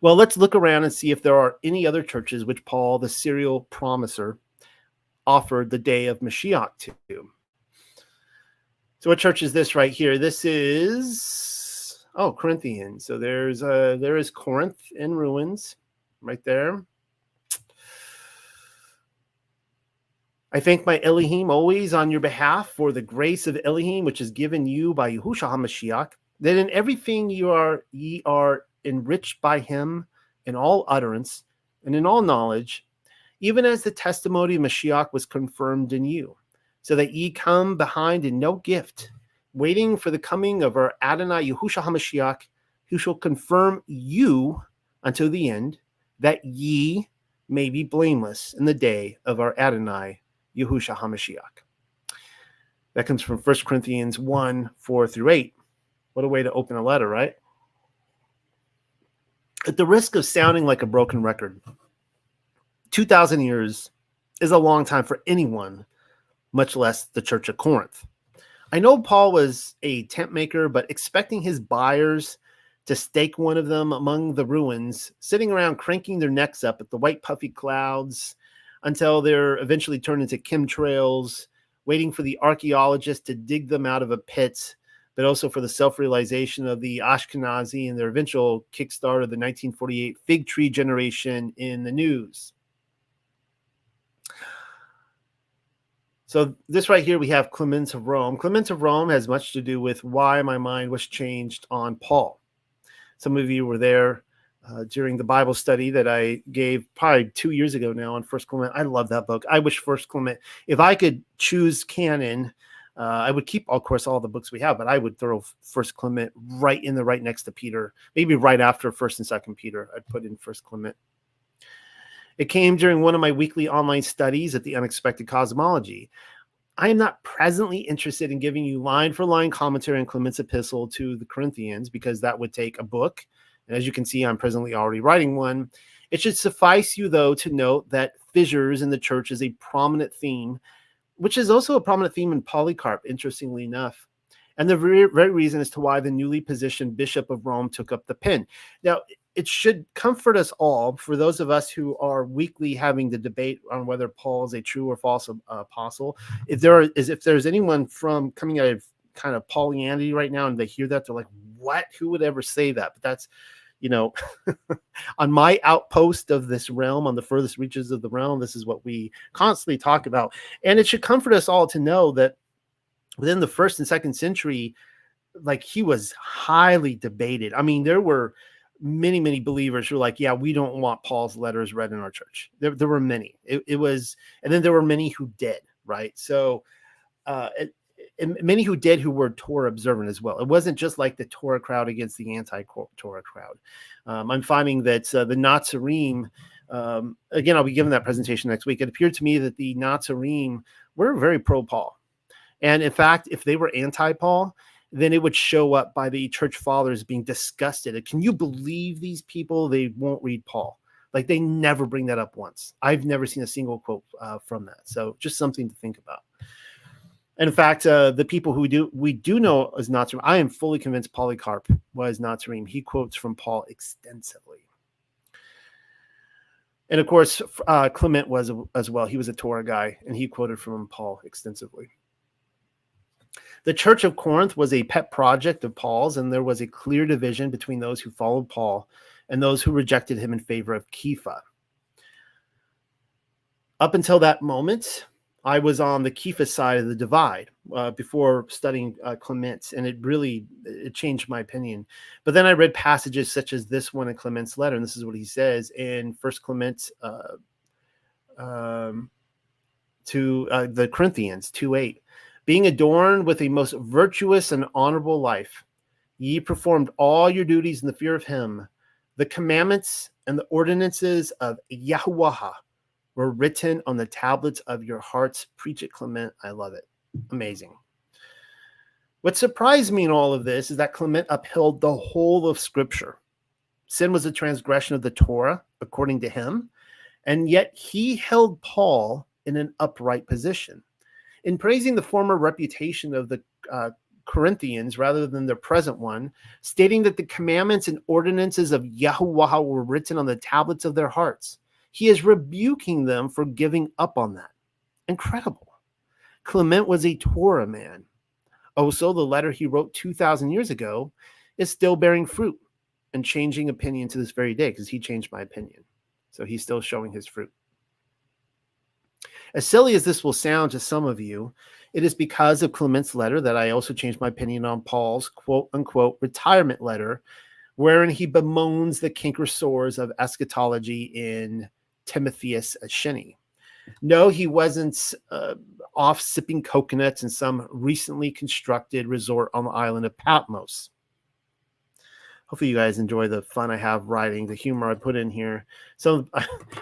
Well, let's look around and see if there are any other churches which Paul, the serial promiser, offered the day of Mashiach to. So what church is this right here? This is, Corinthians. So there is Corinth in ruins right there. I thank my Elohim always on your behalf for the grace of Elohim, which is given you by Yahushua HaMashiach, that in everything ye are enriched by him in all utterance and in all knowledge, even as the testimony of Mashiach was confirmed in you, so that ye come behind in no gift, waiting for the coming of our Adonai Yahushua HaMashiach, who shall confirm you unto the end, that ye may be blameless in the day of our Adonai, Yahushua HaMashiach. That comes from 1 Corinthians 1, 4 through 8. What a way to open a letter, right? At the risk of sounding like a broken record, 2,000 years is a long time for anyone, much less the Church of Corinth. I know Paul was a tent maker, but expecting his buyers to stake one of them among the ruins, sitting around cranking their necks up at the white puffy clouds until they're eventually turned into chemtrails, waiting for the archaeologists to dig them out of a pit, but also for the self-realization of the Ashkenazi and their eventual kickstart of the 1948 fig tree generation in the news. So this right here, we have Clement of Rome. Clement of Rome has much to do with why my mind was changed on Paul. Some of you were there during the Bible study that I gave probably 2 years ago now on First Clement. I love that book. I wish First Clement, if I could choose canon, I would keep, of course, all the books we have, but I would throw First Clement right next to Peter, maybe right after First and Second Peter. I'd put in First Clement. It came during one of my weekly online studies at the Unexpected Cosmology. I am not presently interested in giving you line-for-line commentary on Clement's epistle to the Corinthians because that would take a book. And as you can see, I'm presently already writing one. It should suffice you, though, to note that fissures in the church is a prominent theme, which is also a prominent theme in Polycarp, interestingly enough. And the very reason as to why the newly positioned Bishop of Rome took up the pen. Now, it should comfort us all, for those of us who are weekly having the debate on whether Paul is a true or false apostle. If there's anyone from coming out of kind of Paulianity right now and they hear that, they're like, what? Who would ever say that? But that's, on my outpost of this realm, on the furthest reaches of the realm, this is what we constantly talk about. And it should comfort us all to know that within the first and second century, like, he was highly debated. I mean, there were many, many believers who were like, yeah, we don't want Paul's letters read in our church. There were many. It was, and then there were many who did, right? So, and many who did who were Torah observant as well. It wasn't just like the Torah crowd against the anti-Torah crowd. I'm finding that the Nazarene, again, I'll be giving that presentation next week. It appeared to me that the Nazarene were very pro-Paul. And in fact, if they were anti-Paul, then it would show up by the church fathers being disgusted. Can you believe these people? They won't read Paul. Like, they never bring that up once. I've never seen a single quote from that. So just something to think about. And in fact, the people who we do know as Nazarene, I am fully convinced Polycarp was Nazarene. He quotes from Paul extensively. And of course, Clement was as well. He was a Torah guy, and he quoted from Paul extensively. The Church of Corinth was a pet project of Paul's, and there was a clear division between those who followed Paul and those who rejected him in favor of Kepha. Up until that moment, I was on the Kepha side of the divide before studying Clement, and it changed my opinion. But then I read passages such as this one in Clement's letter, and this is what he says in 1 Clement to the Corinthians 2:8. Being adorned with a most virtuous and honorable life, ye performed all your duties in the fear of him. The commandments and the ordinances of Yahuwah were written on the tablets of your hearts. Preach it, Clement. I love it. Amazing. What surprised me in all of this is that Clement upheld the whole of Scripture. Sin was a transgression of the Torah, according to him, and yet he held Paul in an upright position. In praising the former reputation of the Corinthians rather than their present one, stating that the commandments and ordinances of Yahuwah were written on the tablets of their hearts, he is rebuking them for giving up on that. Incredible. Clement was a Torah man. Also, the letter he wrote 2,000 years ago is still bearing fruit and changing opinion to this very day, because he changed my opinion. So he's still showing his fruit. As silly as this will sound to some of you, it is because of Clement's letter that I also changed my opinion on Paul's quote-unquote retirement letter, wherein he bemoans the canker sores of eschatology in Timotheus Asheni. No, he wasn't off sipping coconuts in some recently constructed resort on the island of Patmos. Hopefully you guys enjoy the fun I have writing, the humor I put in here. So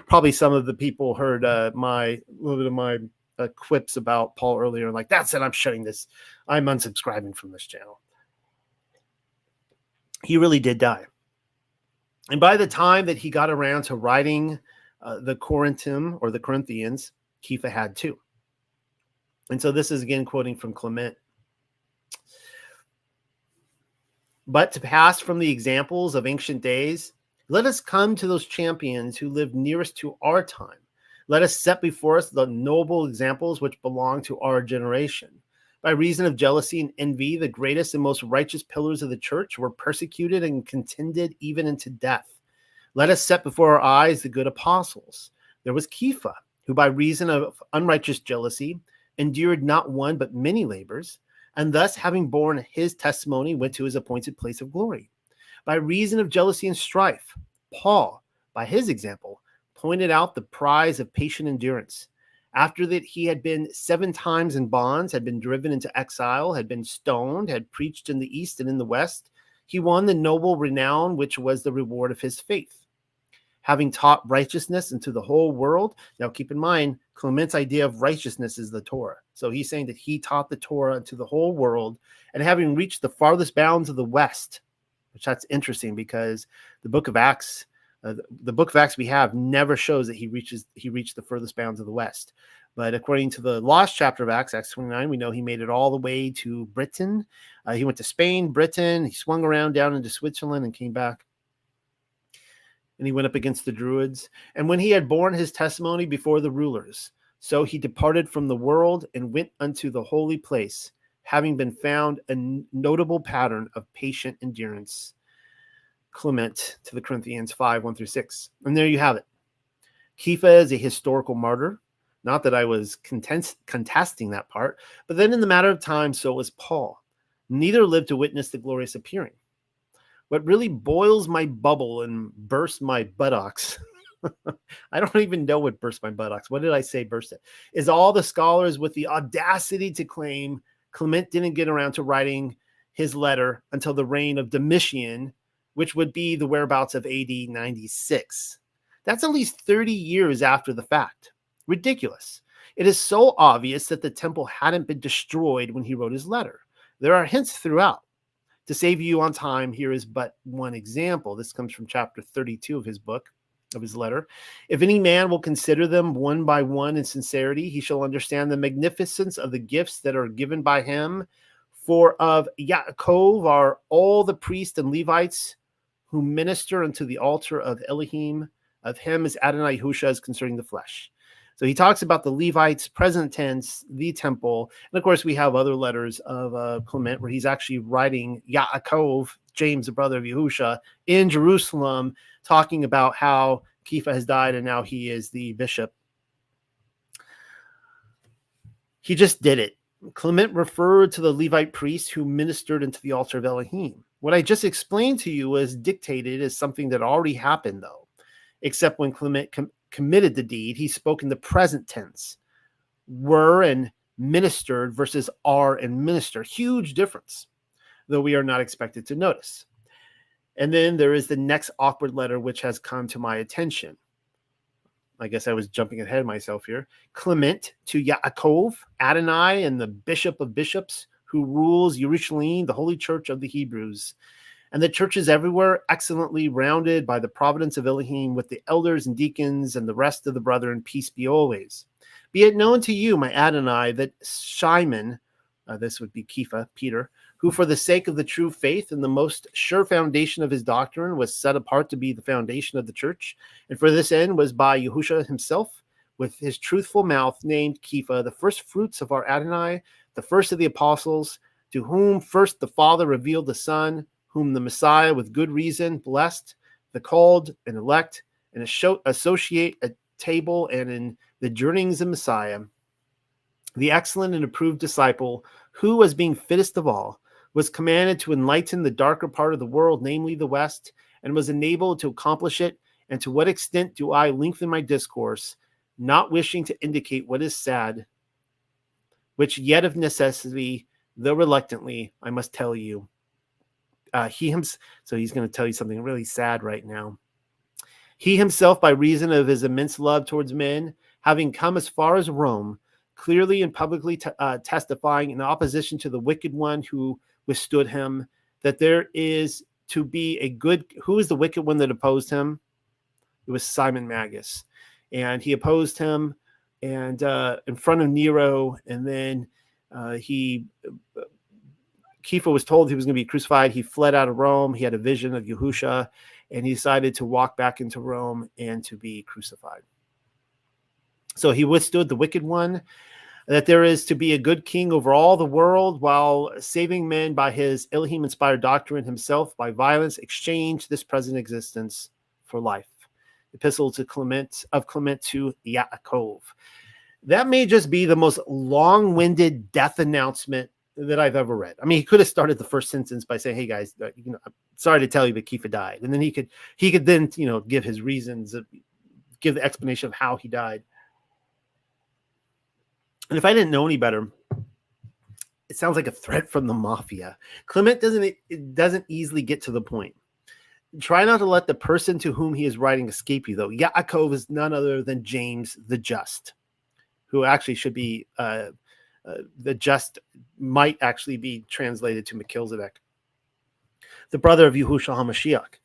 probably some of the people heard a little bit of my quips about Paul earlier, like, that's it, I'm shutting this. I'm unsubscribing from this channel. He really did die. And by the time that he got around to writing the Corinthum, or the Corinthians, Kepha had too. And so this is again quoting from Clement. But to pass from the examples of ancient days, let us come to those champions who live nearest to our time. Let us set before us the noble examples which belong to our generation. By reason of jealousy and envy, the greatest and most righteous pillars of the church were persecuted and contended even unto death. Let us set before our eyes the good apostles. There was Kepha, who by reason of unrighteous jealousy endured not one but many labors, and thus, having borne his testimony, went to his appointed place of glory. By reason of jealousy and strife, Paul, by his example, pointed out the prize of patient endurance. After that he had been 7 times in bonds, had been driven into exile, had been stoned, had preached in the east and in the west, he won the noble renown which was the reward of his faith. Having taught righteousness into the whole world. Now keep in mind, Clement's idea of righteousness is the Torah. So he's saying that he taught the Torah to the whole world, and having reached the farthest bounds of the West, which that's interesting because the book of Acts we have never shows that he reached the furthest bounds of the West. But according to the lost chapter of Acts 29, we know he made it all the way to Britain. He went to Spain, Britain, he swung around down into Switzerland and came back. And he went up against the Druids. And when he had borne his testimony before the rulers, so he departed from the world and went unto the holy place, having been found a notable pattern of patient endurance. Clement to the Corinthians 5:1-6. And there you have it. Kepha is a historical martyr. Not that I was contesting that part, but then in the matter of time, so was Paul. Neither lived to witness the glorious appearing. What really boils my bubble and bursts my buttocks, I don't even know what burst my buttocks. What did I say burst it? Is all the scholars with the audacity to claim Clement didn't get around to writing his letter until the reign of Domitian, which would be the whereabouts of AD 96. That's at least 30 years after the fact. Ridiculous. It is so obvious that the temple hadn't been destroyed when he wrote his letter. There are hints throughout. To save you on time, here is but one example. This comes from chapter 32 of his book, of his letter. If any man will consider them one by one in sincerity, he shall understand the magnificence of the gifts that are given by him. For of Yaakov are all the priests and Levites who minister unto the altar of Elohim. Of him is Adonai Yahushua as concerning the flesh. So he talks about the Levites, present tense, the temple. And of course, we have other letters of Clement where he's actually writing Yaakov, James, the brother of Yahushua, in Jerusalem, talking about how Kepha has died and now he is the bishop. He just did it. Clement referred to the Levite priests who ministered into the altar of Elohim. What I just explained to you was dictated as something that already happened, though, except when Clement committed the deed, he spoke in the present tense. Were and ministered versus are and minister. Huge difference, though we are not expected to notice. And then there is the next awkward letter which has come to my attention. I guess I was jumping ahead of myself here. Clement to Yaakov, Adonai, and the bishop of bishops who rules Jerusalem, the holy church of the Hebrews. And the churches everywhere, excellently rounded by the providence of Elohim, with the elders and deacons and the rest of the brethren, peace be always. Be it known to you, my Adonai, that Shimon, this would be Kepha, Peter, who for the sake of the true faith and the most sure foundation of his doctrine was set apart to be the foundation of the church, and for this end was by Yahushua himself, with his truthful mouth named Kepha, the first fruits of our Adonai, the first of the apostles, to whom first the Father revealed the Son, whom the Messiah with good reason blessed, the called and elect, and associate at table and in the journeyings of Messiah, the excellent and approved disciple, who, as being fittest of all, was commanded to enlighten the darker part of the world, namely the West, and was enabled to accomplish it. And to what extent do I lengthen my discourse, not wishing to indicate what is sad, which yet of necessity, though reluctantly, I must tell you. So he's going to tell you something really sad right now. He himself, by reason of his immense love towards men, having come as far as Rome, clearly and publicly testifying in opposition to the wicked one who withstood him, that there is to be a good. Who is the wicked one that opposed him? It was Simon Magus, and he opposed him, and in front of Nero, and then Kepha was told he was going to be crucified. He fled out of Rome. He had a vision of Yahusha, and he decided to walk back into Rome and to be crucified. So he withstood the wicked one, that there is to be a good king over all the world, while saving men by his Elohim-inspired doctrine, himself by violence exchange this present existence for life. Epistle to Clement to Yaakov. That may just be the most long-winded death announcement that I've ever read. I mean, he could have started the first sentence by saying, "Hey guys, I'm sorry to tell you, but Kepha died," and then he could then give his reasons, give the explanation of how he died. And if I didn't know any better, it sounds like a threat from the mafia. Clement doesn't easily get to the point. Try not to let the person to whom he is writing escape you, though. Yaakov is none other than James the Just, who actually should be the just might actually be translated to Melchizedek, the brother of Yahushua HaMashiach.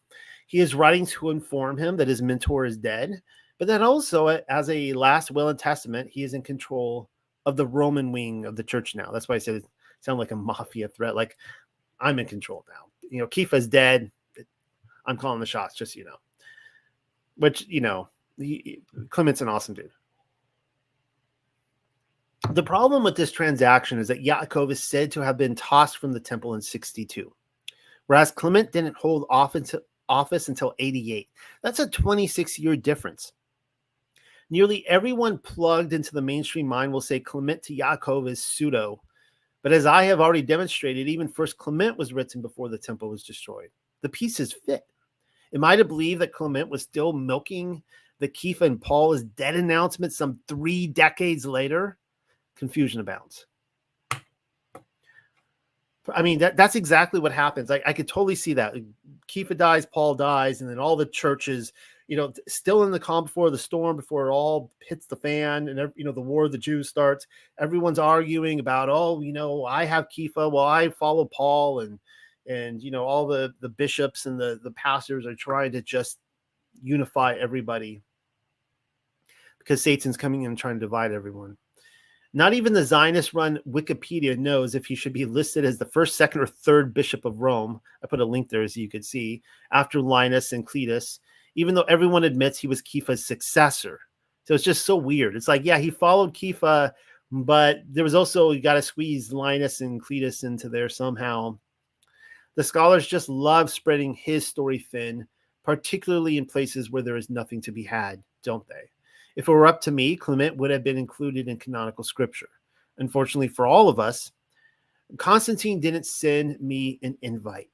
He is writing to inform him that his mentor is dead, but that also, as a last will and testament, he is in control of the Roman wing of the church now. That's why I said it sounded like a mafia threat. Like, I'm in control now. Kepha's dead. I'm calling the shots, just Which, Clement's an awesome dude. The problem with this transaction is that Yaakov is said to have been tossed from the temple in 62, whereas Clement didn't hold office until 88. That's a 26-year difference. Nearly everyone plugged into the mainstream mind will say Clement to Yaakov is pseudo, but as I have already demonstrated, even First Clement was written before the temple was destroyed. The pieces fit. Am I to believe that Clement was still milking the Kepha and Paul is dead announcement some 3 decades later? Confusion abounds. I mean, that's exactly what happens. I could totally see that. Kepha dies, Paul dies, and then all the churches, still in the calm before the storm, before it all hits the fan, and the war of the Jews starts. Everyone's arguing about, I have Kepha, well, I follow Paul, and all the bishops and the pastors are trying to just unify everybody because Satan's coming in and trying to divide everyone. Not even the Zionist-run Wikipedia knows if he should be listed as the first, second, or third bishop of Rome. I put a link there so you could see, after Linus and Cletus, even though everyone admits he was Kepha's successor. So it's just so weird. It's like, yeah, he followed Kepha, but there was also, you got to squeeze Linus and Cletus into there somehow. The scholars just love spreading his story thin, particularly in places where there is nothing to be had, don't they? If it were up to me, Clement would have been included in canonical scripture. Unfortunately for all of us, Constantine didn't send me an invite.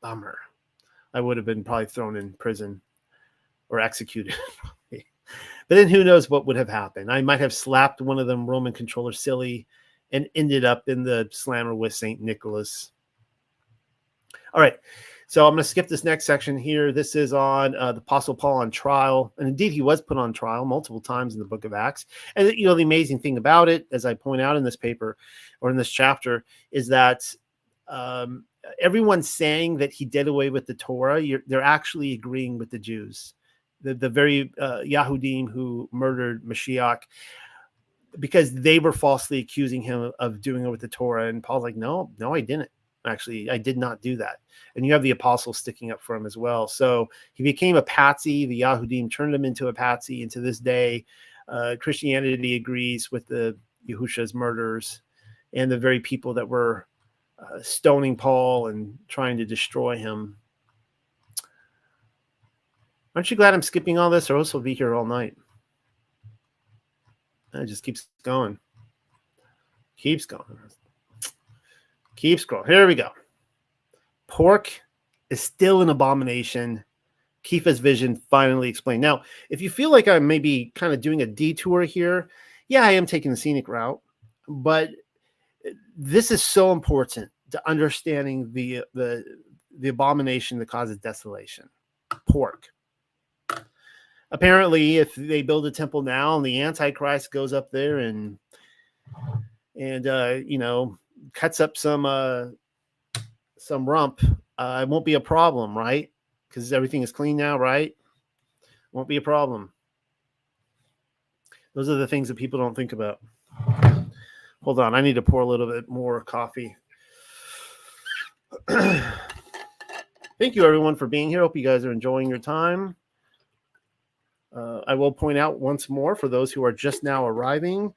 Bummer. I would have been probably thrown in prison or executed. But then who knows what would have happened. I might have slapped one of them Roman controllers silly and ended up in the slammer with St. Nicholas. All right. So I'm going to skip this next section here. This is on the Apostle Paul on trial. And indeed, he was put on trial multiple times in the book of Acts. And, the amazing thing about it, as I point out in this paper or in this chapter, is that everyone's saying that he did away with the Torah. They're actually agreeing with the Jews, the very Yahudim who murdered Mashiach, because they were falsely accusing him of doing it with the Torah. And Paul's like, no, I didn't. Actually, I did not do that. And you have the apostles sticking up for him as well. So he became a patsy. The Yahudim turned him into a patsy. And to this day, Christianity agrees with the Yahusha's murderers and the very people that were stoning Paul and trying to destroy him. Aren't you glad I'm skipping all this, or else we'll be here all night? It just keeps going. Keeps going. Keep scrolling. Here we go. Pork is still an abomination. Kepha's vision finally explained. Now, if you feel like I'm maybe kind of doing a detour here, yeah, I am taking the scenic route, but this is so important to understanding the the abomination that causes desolation. Pork. Apparently, if they build a temple now and the Antichrist goes up there and cuts up some rump, it won't be a problem, right? Because everything is clean now, right? Won't be a problem. Those are the things that people don't think about. Hold on, I need to pour a little bit more coffee. Thank you, everyone, for being here. Hope you guys are enjoying your time. I will point out once more for those who are just now arriving,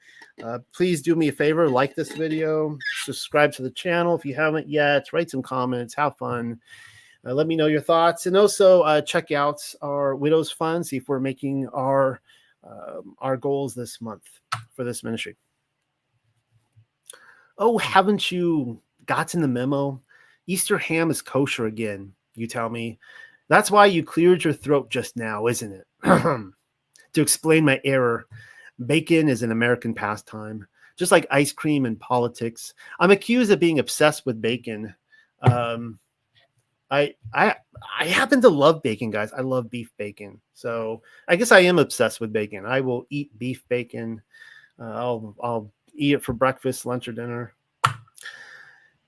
please do me a favor, like this video, subscribe to the channel if you haven't yet, write some comments, have fun. Let me know your thoughts, and also check out our Widows Fund, see if we're making our goals this month for this ministry. Oh, haven't you gotten the memo? Easter ham is kosher again, you tell me. That's why you cleared your throat just now, isn't it? To explain my error, bacon is an American pastime, just like ice cream and politics. I'm accused of being obsessed with bacon. I happen to love bacon, guys. I love beef bacon. So I guess I am obsessed with bacon. I will eat beef bacon. I'll eat it for breakfast, lunch, or dinner.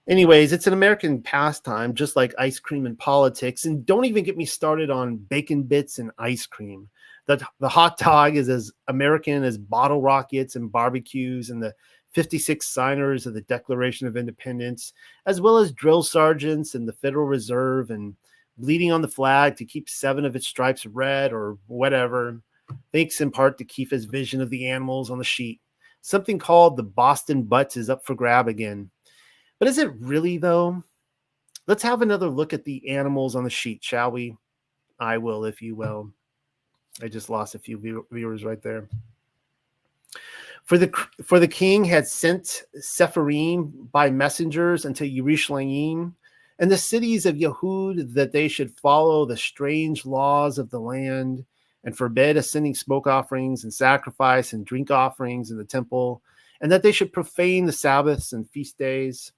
Anyways, it's an American pastime, just like ice cream and politics. And don't even get me started on bacon bits and ice cream. The hot dog is as American as bottle rockets and barbecues and the 56 signers of the Declaration of Independence, as well as drill sergeants and the Federal Reserve and bleeding on the flag to keep 7 of its stripes red or whatever, thanks in part to Keefa's vision of the animals on the sheet. Something called the Boston Butts is up for grab again. But is it really, though? Let's have another look at the animals on the sheet, shall we? I will, if you will. I just lost a few viewers right there. For the king had sent Sepharim by messengers unto Yerushalayim and the cities of Yehud, that they should follow the strange laws of the land and forbid ascending smoke offerings and sacrifice and drink offerings in the temple, and that they should profane the Sabbaths and feast days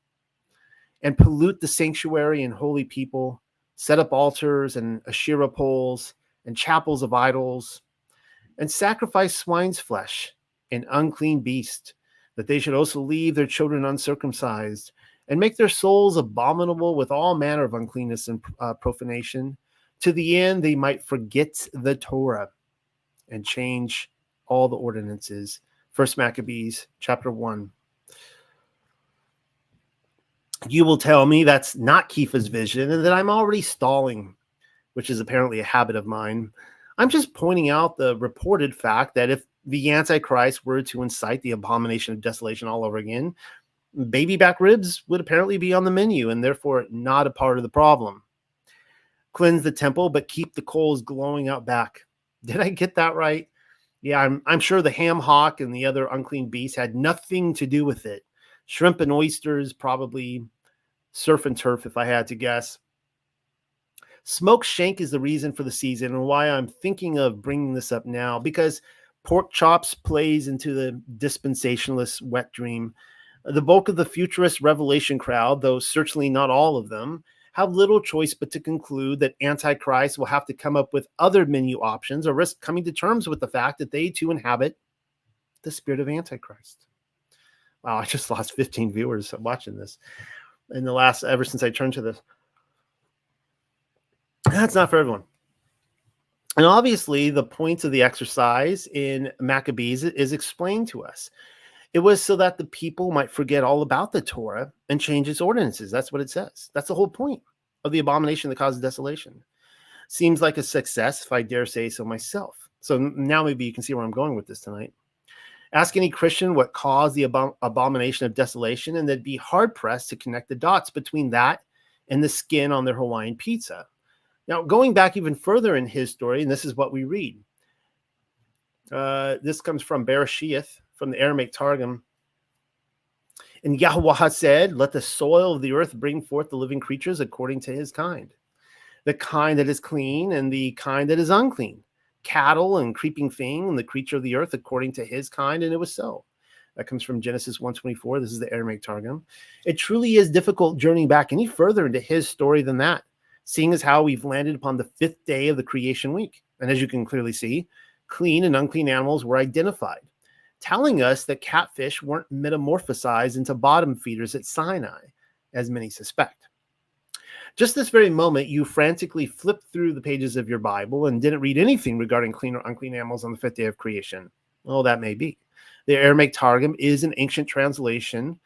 and pollute the sanctuary and holy people, set up altars and Asherah poles and chapels of idols, and sacrifice swine's flesh and unclean beast, that they should also leave their children uncircumcised, and make their souls abominable with all manner of uncleanness and profanation, to the end they might forget the Torah and change all the ordinances. 1 Maccabees chapter 1. You will tell me that's not Keefa's vision and that I'm already stalling, which is apparently a habit of mine. I'm just pointing out the reported fact that if the Antichrist were to incite the abomination of desolation all over again, baby back ribs would apparently be on the menu and therefore not a part of the problem. Cleanse the temple, but keep the coals glowing out back. Did I get that right? Yeah, I'm sure the ham hock and the other unclean beasts had nothing to do with it. Shrimp and oysters, probably surf and turf, if I had to guess. Smoked shank is the reason for the season and why I'm thinking of bringing this up now, because pork chops plays into the dispensationalist wet dream. The bulk of the futurist revelation crowd, though certainly not all of them, have little choice but to conclude that Antichrist will have to come up with other menu options or risk coming to terms with the fact that they too inhabit the spirit of Antichrist. Wow, I just lost 15 viewers watching this in the last, ever since I turned to this. That's not for everyone. And obviously, the point of the exercise in Maccabees is explained to us. It was so that the people might forget all about the Torah and change its ordinances. That's what it says. That's the whole point of the abomination that causes desolation. Seems like a success, if I dare say so myself. So now maybe you can see where I'm going with this tonight. Ask any Christian what caused the abomination of desolation, and they'd be hard-pressed to connect the dots between that and the skin on their Hawaiian pizza. Now, going back even further in his story, and this is what we read. This comes from Bereshith, from the Aramaic Targum. And Yahweh said, let the soil of the earth bring forth the living creatures according to his kind. The kind that is clean and the kind that is unclean. Cattle and creeping thing and the creature of the earth according to his kind, and it was so. That comes from Genesis 1:24. This is the Aramaic Targum. It truly is difficult journeying back any further into his story than that. seeing as how we've landed upon the 5th day of the creation week. And as you can clearly see, clean and unclean animals were identified, telling us that catfish weren't metamorphosized into bottom feeders at Sinai, as many suspect. Just this very moment, you frantically flipped through the pages of your Bible and didn't read anything regarding clean or unclean animals on the 5th day of creation. Well, that may be. The Aramaic Targum is an ancient translation,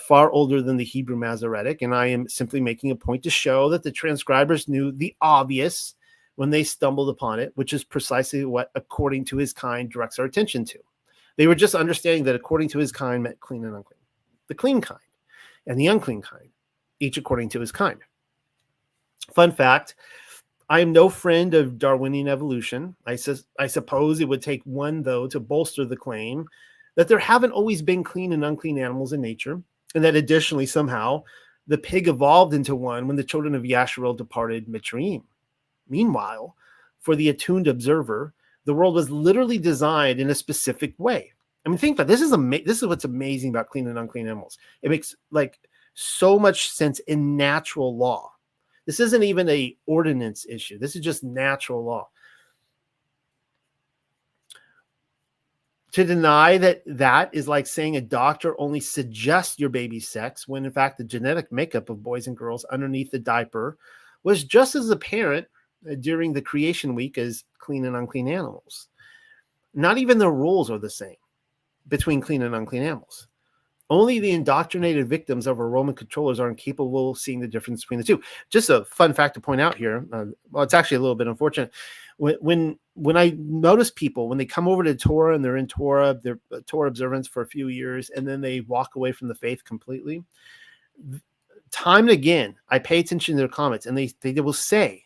far older than the Hebrew Masoretic, and I am simply making a point to show that the transcribers knew the obvious when they stumbled upon it, which is precisely what according to his kind directs our attention to. They were just understanding that according to his kind meant clean and unclean. The clean kind and the unclean kind, each according to his kind. Fun fact, I am no friend of Darwinian evolution. I suppose it would take one, though, to bolster the claim that there haven't always been clean and unclean animals in nature, and that additionally, somehow, the pig evolved into one when the children of Yasharel departed Mitzrayim. Meanwhile, for the attuned observer, the world was literally designed in a specific way. I mean, think about it. This is what's amazing about clean and unclean animals. It makes so much sense in natural law. This isn't even an ordinance issue. This is just natural law. To deny that is like saying a doctor only suggests your baby's sex when in fact the genetic makeup of boys and girls underneath the diaper was just as apparent during the creation week as clean and unclean animals. Not even the rules are the same between clean and unclean animals. Only the indoctrinated victims of our Roman controllers are incapable of seeing the difference between the two. Just a fun fact to point out here. Well, it's actually a little bit unfortunate. When I notice people, when they come over to Torah and they're in Torah, they're Torah observance for a few years, and then they walk away from the faith completely, time and again, I pay attention to their comments, and they will say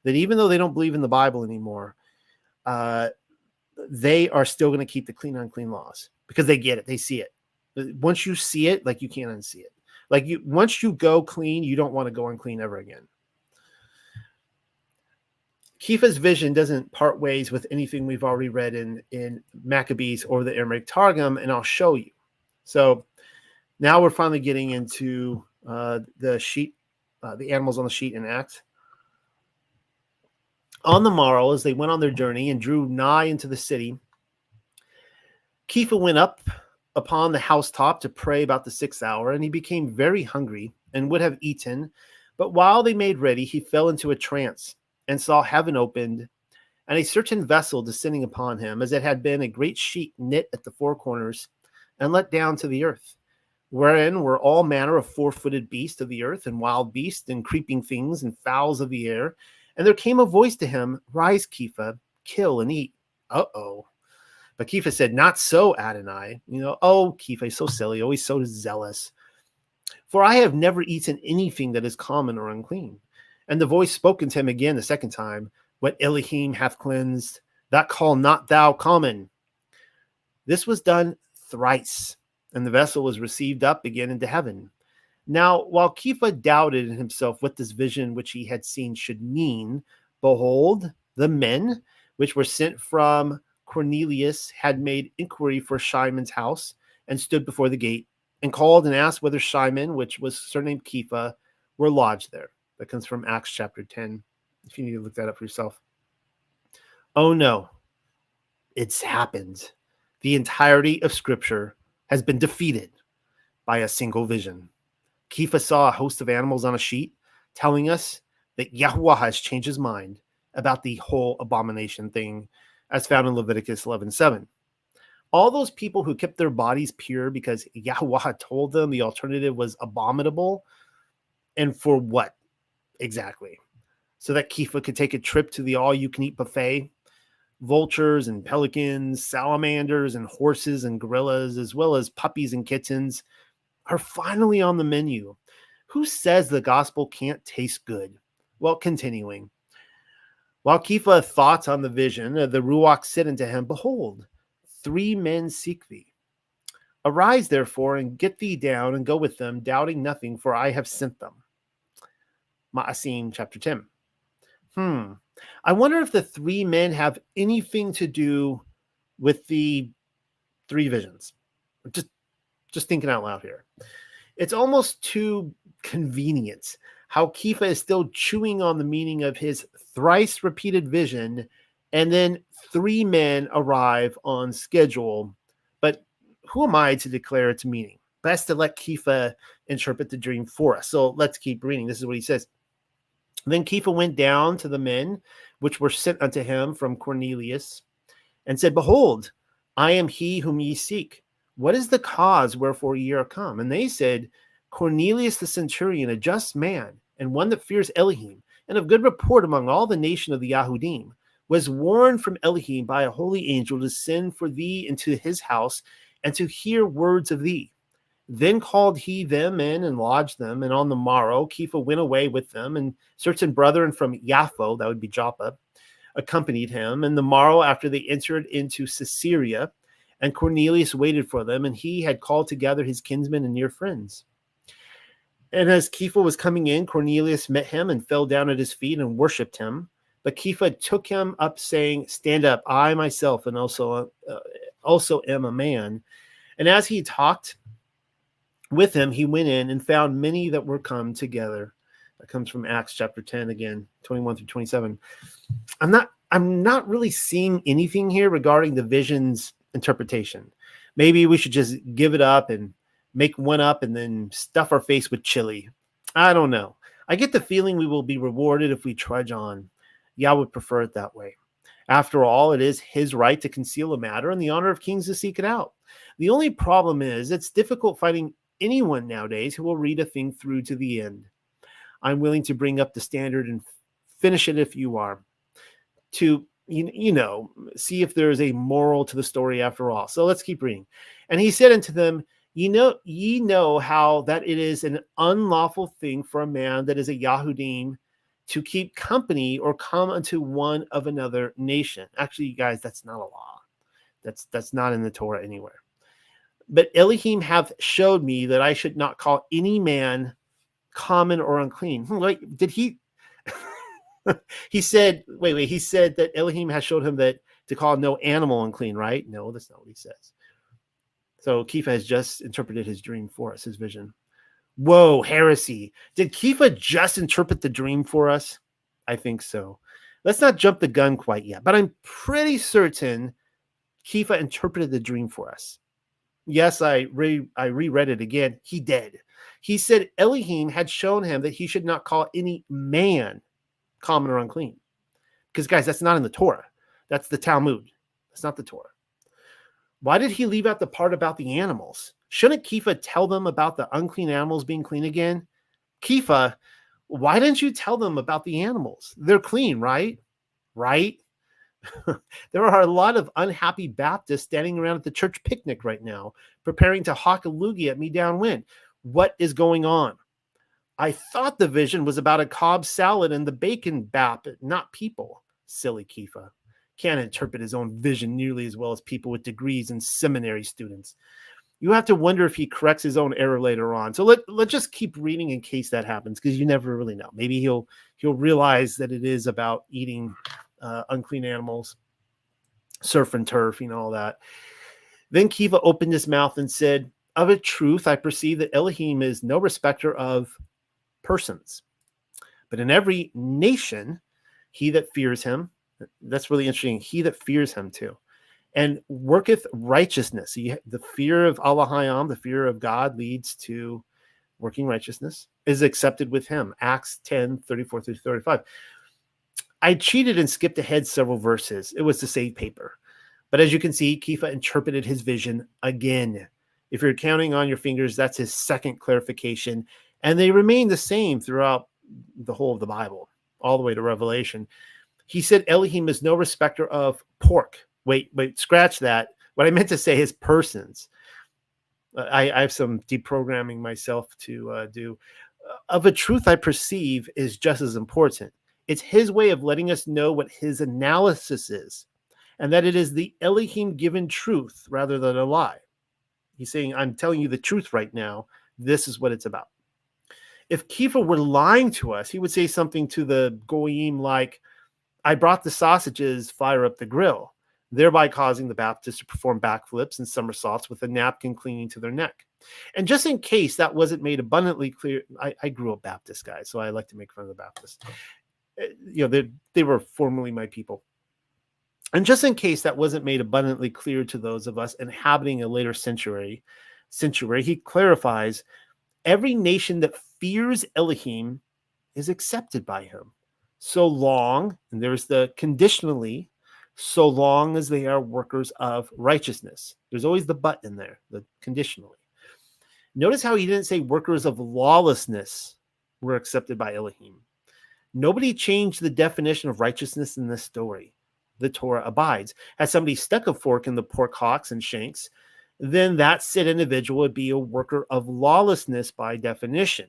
that even though they don't believe in the Bible anymore, they are still going to keep the clean and unclean laws because they get it. They see it. Once you see it, you can't unsee it. Once you go clean, you don't want to go unclean ever again. Kepha's vision doesn't part ways with anything we've already read in Maccabees or the Aramaic Targum, and I'll show you. So now we're finally getting into the sheet, the animals on the sheet in Acts. On the morrow, as they went on their journey and drew nigh into the city, Kepha went up upon the housetop to pray about the 6th hour, and he became very hungry and would have eaten. But while they made ready, he fell into a trance and saw heaven opened and a certain vessel descending upon him, as it had been a great sheet knit at the 4 corners and let down to the earth, wherein were all manner of 4-footed beasts of the earth and wild beasts and creeping things and fowls of the air. And there came a voice to him, "Rise, Kepha, kill and eat." Uh-oh. But Kepha said, "Not so, Adonai." Oh, Kepha is so silly, always so zealous. "For I have never eaten anything that is common or unclean." And the voice spoke unto him again the second time, "What Elohim hath cleansed, that call not thou common." This was done thrice, and the vessel was received up again into heaven. Now, while Kepha doubted in himself what this vision which he had seen should mean, behold, the men which were sent from Cornelius had made inquiry for Shimon's house and stood before the gate and called and asked whether Shimon, which was surnamed Kepha, were lodged there. That comes from Acts chapter 10, if you need to look that up for yourself. Oh no, it's happened. The entirety of Scripture has been defeated by a single vision. Kepha saw a host of animals on a sheet, telling us that Yahuwah has changed his mind about the whole abomination thing, as found in Leviticus 11:7. All those people who kept their bodies pure because Yahuwah told them the alternative was abominable, and for what exactly? So that Kepha could take a trip to the all-you-can-eat buffet? Vultures and pelicans, salamanders and horses and gorillas, as well as puppies and kittens, are finally on the menu. Who says the gospel can't taste good? Well, continuing. While Kepha thought on the vision, the Ruach said unto him, "Behold, 3 men seek thee. Arise, therefore, and get thee down and go with them, doubting nothing, for I have sent them." Ma'asim chapter 10. I wonder if the 3 men have anything to do with the 3 visions. Just thinking out loud here. It's almost too convenient. how Kepha is still chewing on the meaning of his thrice repeated vision, and then 3 men arrive on schedule. But who am I to declare its meaning? Best to let Kepha interpret the dream for us. So let's keep reading. This is what he says. Then Kepha went down to the men which were sent unto him from Cornelius, and said, Behold, I am he whom ye seek. What is the cause wherefore ye are come? And they said, Cornelius the centurion, a just man, and one that fears Elohim, and of good report among all the nation of the Yahudim, was warned from Elohim by a holy angel to send for thee into his house, and to hear words of thee. Then called he them in and lodged them. And on the morrow, Kepha went away with them, and certain brethren from Yaffo, that would be Joppa, accompanied him. And the morrow after they entered into Caesarea, and Cornelius waited for them, and he had called together his kinsmen and near friends. And as Kepha was coming in, Cornelius met him and fell down at his feet and worshipped him. But Kepha took him up, saying, Stand up, I myself and also am a man. And as he talked with him, he went in and found many that were come together. That comes from Acts chapter 10 again, 21 through 27. I'm not really seeing anything here regarding the vision's interpretation. Maybe we should just give it up and make one up and then stuff our face with chili. I don't know. I get the feeling we will be rewarded if we trudge on. Yah would prefer it that way. After all, it is his right to conceal a matter and the honor of kings to seek it out. The only problem is it's difficult finding anyone nowadays who will read a thing through to the end. I'm willing to bring up the standard and finish it if you are, to see if there is a moral to the story after all. So let's keep reading. And he said unto them, ye know how that it is an unlawful thing for a man that is a Yahudim to keep company or come unto one of another nation. Actually, you guys, that's not a law. That's not in the Torah anywhere. But Elohim hath showed me that I should not call any man common or unclean. Like, did he? He said, wait. He said that Elohim has showed him that to call no animal unclean, right? No, that's not what he says. So Kepha has just interpreted his dream for us, his vision. Whoa, heresy. Did Kepha just interpret the dream for us? I think so. Let's not jump the gun quite yet, but I'm pretty certain Kepha interpreted the dream for us. Yes, I reread it again. He did. He said Elohim had shown him that he should not call any man common or unclean. Because, guys, that's not in the Torah. That's the Talmud. That's not the Torah. Why did he leave out the part about the animals? Shouldn't Kepha tell them about the unclean animals being clean again? Kepha, why didn't you tell them about the animals? They're clean, right? Right? There are a lot of unhappy Baptists standing around at the church picnic right now, preparing to hawk a loogie at me downwind. What is going on? I thought the vision was about a Cobb salad and the bacon bap, not people. Silly Kepha. Can't interpret his own vision nearly as well as people with degrees and seminary students. You have to wonder if he corrects his own error later on. So let's just keep reading in case that happens, because you never really know. Maybe he'll realize that it is about eating unclean animals, surf and turf, all that. Then Kepha opened his mouth and said, Of a truth, I perceive that Elohim is no respecter of persons, but in every nation, he that fears him, that's really interesting, he that fears him too, and worketh righteousness. The fear of Allah, the fear of God, leads to working righteousness, is accepted with him. Acts 10, 34 through 35. I cheated and skipped ahead several verses. It was to save paper. But as you can see, Kepha interpreted his vision again. If you're counting on your fingers, that's his second clarification. And they remain the same throughout the whole of the Bible, all the way to Revelation. He said Elohim is no respecter of pork. Wait, scratch that. What I meant to say is persons. I have some deprogramming myself to do. Of a truth I perceive is just as important. It's his way of letting us know what his analysis is, and that it is the Elohim given truth rather than a lie. He's saying, I'm telling you the truth right now. This is what it's about. If Kepha were lying to us, he would say something to the Goyim like, I brought the sausages, fire up the grill. thereby causing the Baptists to perform backflips and somersaults with a napkin clinging to their neck. And just in case that wasn't made abundantly clear, I grew up Baptist, guys, so I like to make fun of the Baptists. They were formerly my people. And just in case that wasn't made abundantly clear to those of us inhabiting a later century, he clarifies, every nation that fears Elohim is accepted by him, so long, and there's the conditionally, so long as they are workers of righteousness. There's always the but in there, the conditionally. Notice how he didn't say workers of lawlessness were accepted by Elohim. Nobody changed the definition of righteousness in this story. The Torah abides. Had somebody stuck a fork in the pork hocks and shanks, then that said individual would be a worker of lawlessness by definition.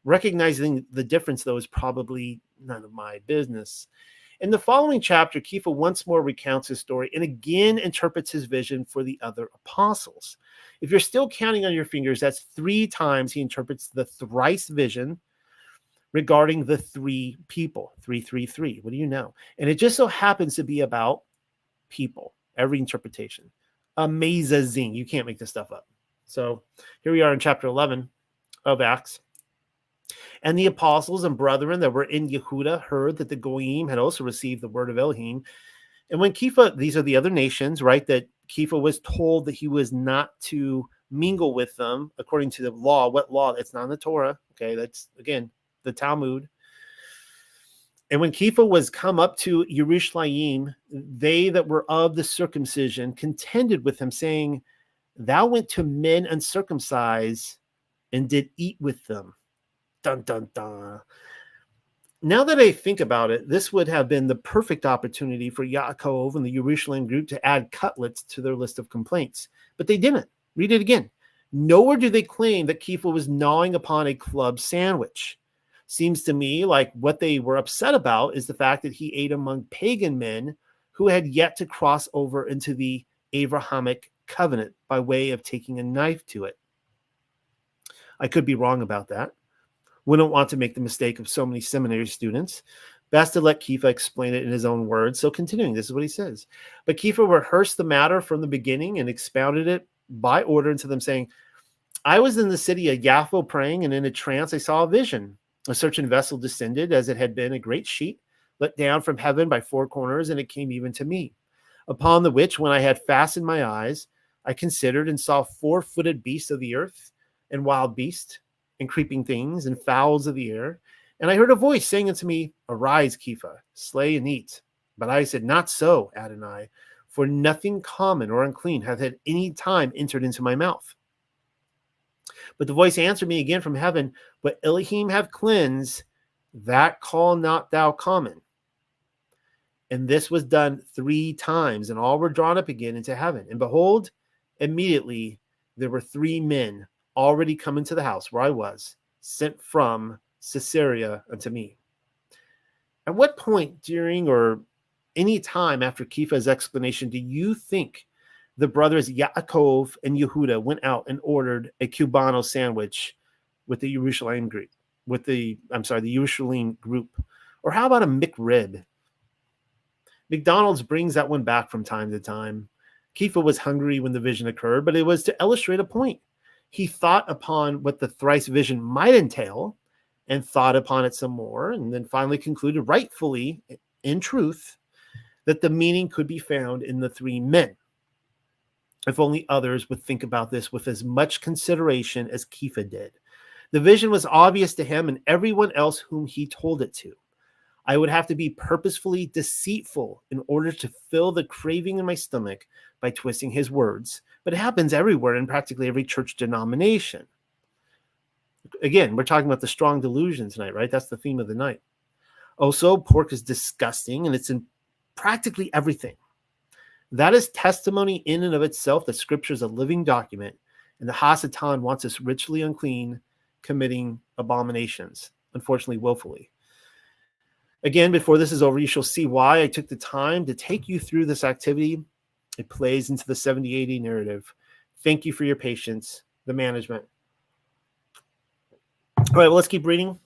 Recognizing the difference, though, is probably none of my business. In the following chapter, Kepha once more recounts his story and again interprets his vision for the other apostles. If you're still counting on your fingers, that's 3 times he interprets the thrice vision regarding the 3 people. 333. What do you know? And it just so happens to be about people, every interpretation. Amazing. You can't make this stuff up. So here we are in chapter 11 of Acts. And the apostles and brethren that were in Yehuda heard that the Goyim had also received the word of Elohim. And when Kepha, these are the other nations, right, that Kepha was told that he was not to mingle with them according to the law. What law? It's not in the Torah. Okay, that's, again, the Talmud. And when Kepha was come up to Yerushalayim, they that were of the circumcision contended with him, saying, thou went to men uncircumcised and did eat with them. Dun, dun, dun. Now that I think about it, this would have been the perfect opportunity for Yaakov and the Jerusalem group to add cutlets to their list of complaints. But they didn't. Read it again. Nowhere do they claim that Kepha was gnawing upon a club sandwich. Seems to me like what they were upset about is the fact that he ate among pagan men who had yet to cross over into the Abrahamic covenant by way of taking a knife to it. I could be wrong about that. Wouldn't want to make the mistake of so many seminary students. Best to let Kepha explain it in his own words. So continuing, this is what he says. But Kepha rehearsed the matter from the beginning and expounded it by order unto them, saying, I was in the city of Yaffo praying, and in a trance I saw a vision. A certain vessel descended, as it had been a great sheet, let down from heaven by 4 corners, and it came even to me. Upon the which, when I had fastened my eyes, I considered and saw 4-footed beasts of the earth, and wild beasts, and creeping things, and fowls of the air. And I heard a voice saying unto me, Arise, Kepha, slay and eat. But I said, Not so, Adonai, for nothing common or unclean hath at any time entered into my mouth. But the voice answered me again from heaven, What Elohim have cleansed, that call not thou common. And this was done 3 times, and all were drawn up again into heaven. And behold, immediately there were 3 men already come into the house where I was, sent from Caesarea unto me. At what point during or any time after Kepha's explanation do you think the brothers Yaakov and Yehuda went out and ordered a Cubano sandwich with the Jerusalem group, the Jerusalem group? Or how about a McRib? McDonald's brings that one back from time to time. Kepha was hungry when the vision occurred, but it was to illustrate a point. He thought upon what the thrice vision might entail and thought upon it some more, and then finally concluded rightfully, in truth, that the meaning could be found in the 3 men. If only others would think about this with as much consideration as Kepha did. The vision was obvious to him and everyone else whom he told it to. I would have to be purposefully deceitful in order to fill the craving in my stomach by twisting his words. But it happens everywhere in practically every church denomination. Again, we're talking about the strong delusion tonight, right? That's the theme of the night. Also, pork is disgusting, and it's in practically everything. That is testimony in and of itself that Scripture is a living document, and the Hasatan wants us ritually unclean, committing abominations, unfortunately, willfully. Again, before this is over, you shall see why I took the time to take you through this activity. It plays into the 70-80 narrative. Thank you for your patience, the management. All right, well, let's keep reading.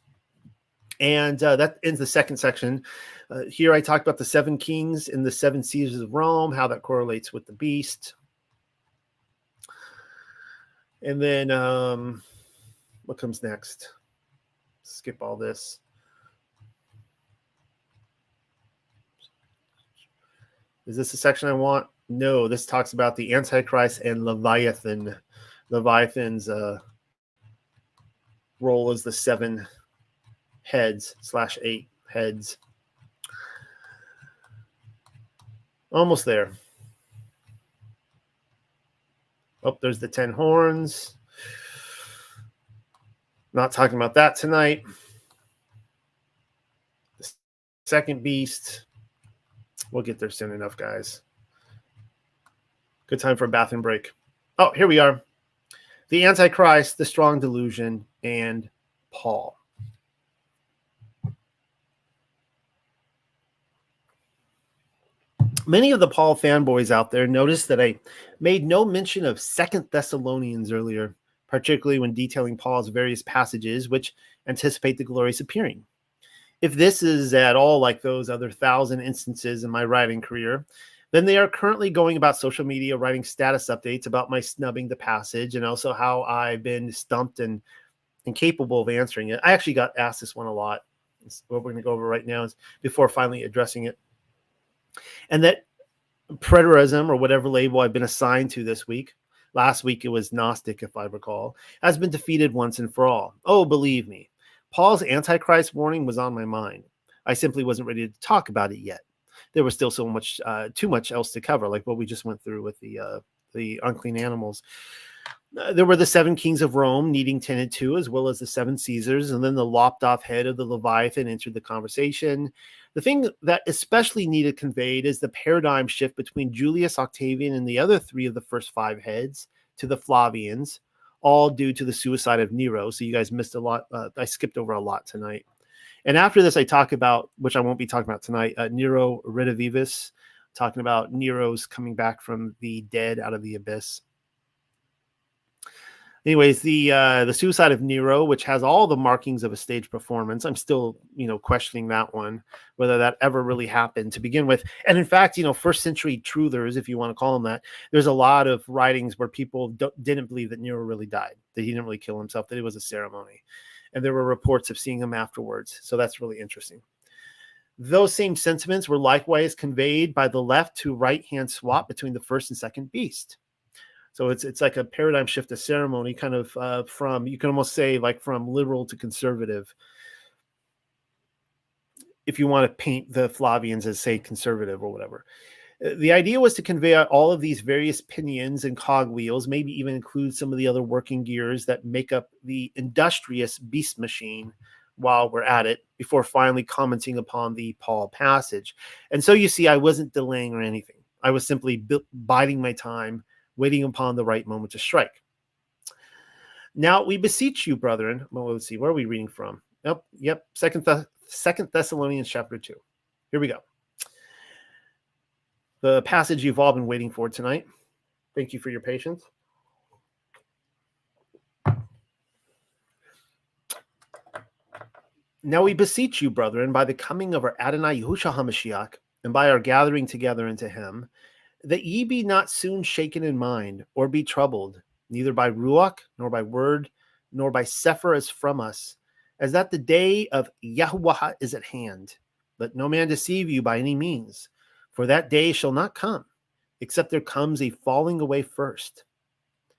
And that ends the second section. Here I talked about the 7 kings and the 7 Caesars of Rome, how that correlates with the beast. And then what comes next? Skip all this. Is this the section I want? No, this talks about the Antichrist and Leviathan. Leviathan's role as the 7 heads / 8 heads. Almost there. Oh, there's the 10 horns. Not talking about that tonight. The second beast. We'll get there soon enough, guys. Good time for a bathroom break. Oh, here we are. The Antichrist, the strong delusion, and Paul. Many of the Paul fanboys out there noticed that I made no mention of 2 Thessalonians earlier, particularly when detailing Paul's various passages which anticipate the glorious appearing. If this is at all like those other 1,000 instances in my writing career, then they are currently going about social media writing status updates about my snubbing the passage and also how I've been stumped and incapable of answering it. I actually got asked this one a lot. What we're going to go over right now is before finally addressing it. And that preterism, or whatever label I've been assigned to this week, last week it was Gnostic, if I recall, has been defeated once and for all. Oh, believe me, Paul's Antichrist warning was on my mind. I simply wasn't ready to talk about it yet. There was still so much, too much else to cover, like what we just went through with the unclean animals. There were the 7 kings of Rome needing tended to, as well as the 7 Caesars, and then the lopped off head of the Leviathan entered the conversation. The thing that especially needed conveyed is the paradigm shift between Julius Octavian and the other 3 of the first 5 heads to the Flavians, all due to the suicide of Nero. So you guys missed a lot. I skipped over a lot tonight. And after this, I talk about, which I won't be talking about tonight, Nero Redivivus, talking about Nero's coming back from the dead out of the abyss. Anyways, the suicide of Nero, which has all the markings of a stage performance, I'm still, questioning that one, whether that ever really happened to begin with. And in fact, first century truthers, if you want to call them that, there's a lot of writings where people didn't believe that Nero really died, that he didn't really kill himself, that it was a ceremony. And there were reports of seeing him afterwards. So that's really interesting. Those same sentiments were likewise conveyed by the left to right-hand swap between the first and second beast. So it's like a paradigm shift of ceremony, kind of from, you can almost say, like from liberal to conservative, if you want to paint the Flavians as, say, conservative or whatever. The idea was to convey all of these various pinions and cogwheels, maybe even include some of the other working gears that make up the industrious beast machine while we're at it, before finally commenting upon the Paul passage. And so you see, I wasn't delaying or anything. I was simply biding my time, waiting upon the right moment to strike. Now we beseech you, brethren. Well, let's see, where are we reading from? Yep. Second Thessalonians chapter 2. Here we go. The passage you've all been waiting for tonight. Thank you for your patience. Now we beseech you, brethren, by the coming of our Adonai Yahushua HaMashiach, and by our gathering together into him, that ye be not soon shaken in mind, or be troubled, neither by ruach, nor by word, nor by sefer as from us, as that the day of Yahuwah is at hand. Let no man deceive you by any means, for that day shall not come, except there comes a falling away first.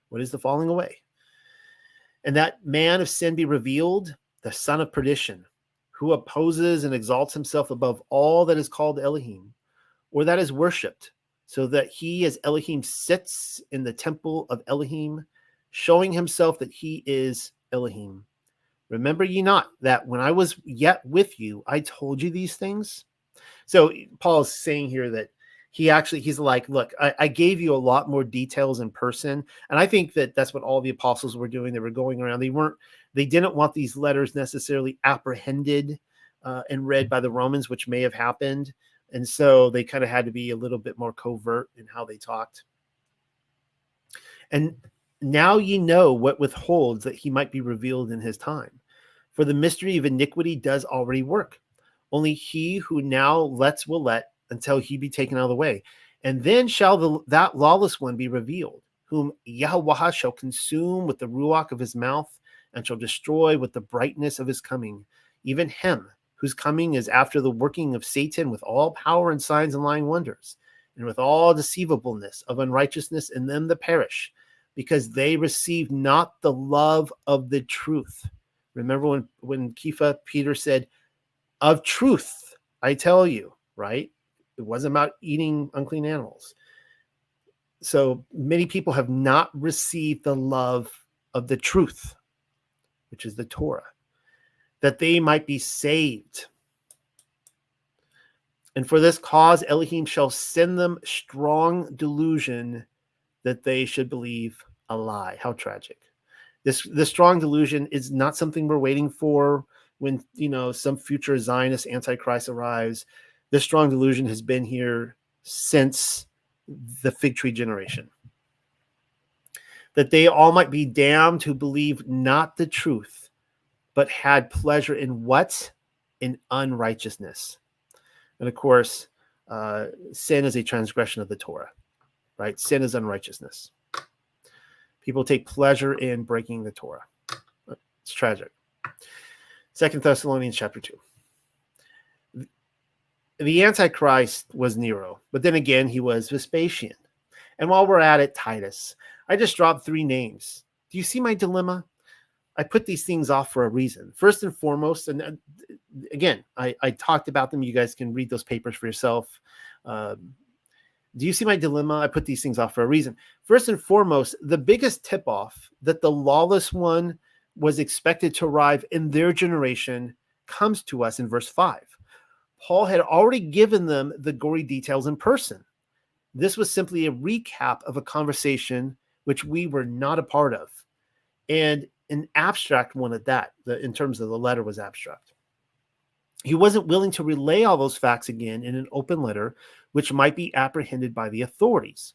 What is the falling away? And that man of sin be revealed, the son of perdition, who opposes and exalts himself above all that is called Elohim, or that is worshipped, so that he as Elohim sits in the temple of Elohim, showing himself that he is Elohim. Remember ye not that when I was yet with you, I told you these things? So Paul is saying here that he's like, look, I gave you a lot more details in person. And I think that that's what all the apostles were doing. They were going around. They didn't want these letters necessarily apprehended and read by the Romans, which may have happened. And so they kind of had to be a little bit more covert in how they talked. And now ye know what withholds that he might be revealed in his time. For the mystery of iniquity does already work. Only he who now lets will let until he be taken out of the way. And then shall that lawless one be revealed, whom Yahweh shall consume with the ruach of his mouth, and shall destroy with the brightness of his coming, even him whose coming is after the working of Satan with all power and signs and lying wonders, and with all deceivableness of unrighteousness in them that perish, because they receive not the love of the truth. Remember when Peter said, of truth, I tell you, right? It wasn't about eating unclean animals. So many people have not received the love of the truth, which is the Torah, that they might be saved. And for this cause, Elohim shall send them strong delusion that they should believe a lie. How tragic. This strong delusion is not something we're waiting for when, some future Zionist Antichrist arrives. This strong delusion has been here since the fig tree generation. That they all might be damned who believe not the truth, but had pleasure in what? In unrighteousness. And of course, sin is a transgression of the Torah, right? Sin is unrighteousness. People take pleasure in breaking the Torah. It's tragic. 2 Thessalonians chapter 2. The Antichrist was Nero, but then again, he was Vespasian. And while we're at it, Titus. I just dropped 3 names. Do you see my dilemma? I put these things off for a reason. First and foremost, and again, I talked about them. You guys can read those papers for yourself. Do you see my dilemma? I put these things off for a reason. First and foremost, the biggest tip-off that the lawless one was expected to arrive in their generation comes to us in verse 5. Paul had already given them the gory details in person. This was simply a recap of a conversation which we were not a part of, and an abstract one at that. In terms of the letter was abstract. He wasn't willing to relay all those facts again in an open letter, which might be apprehended by the authorities.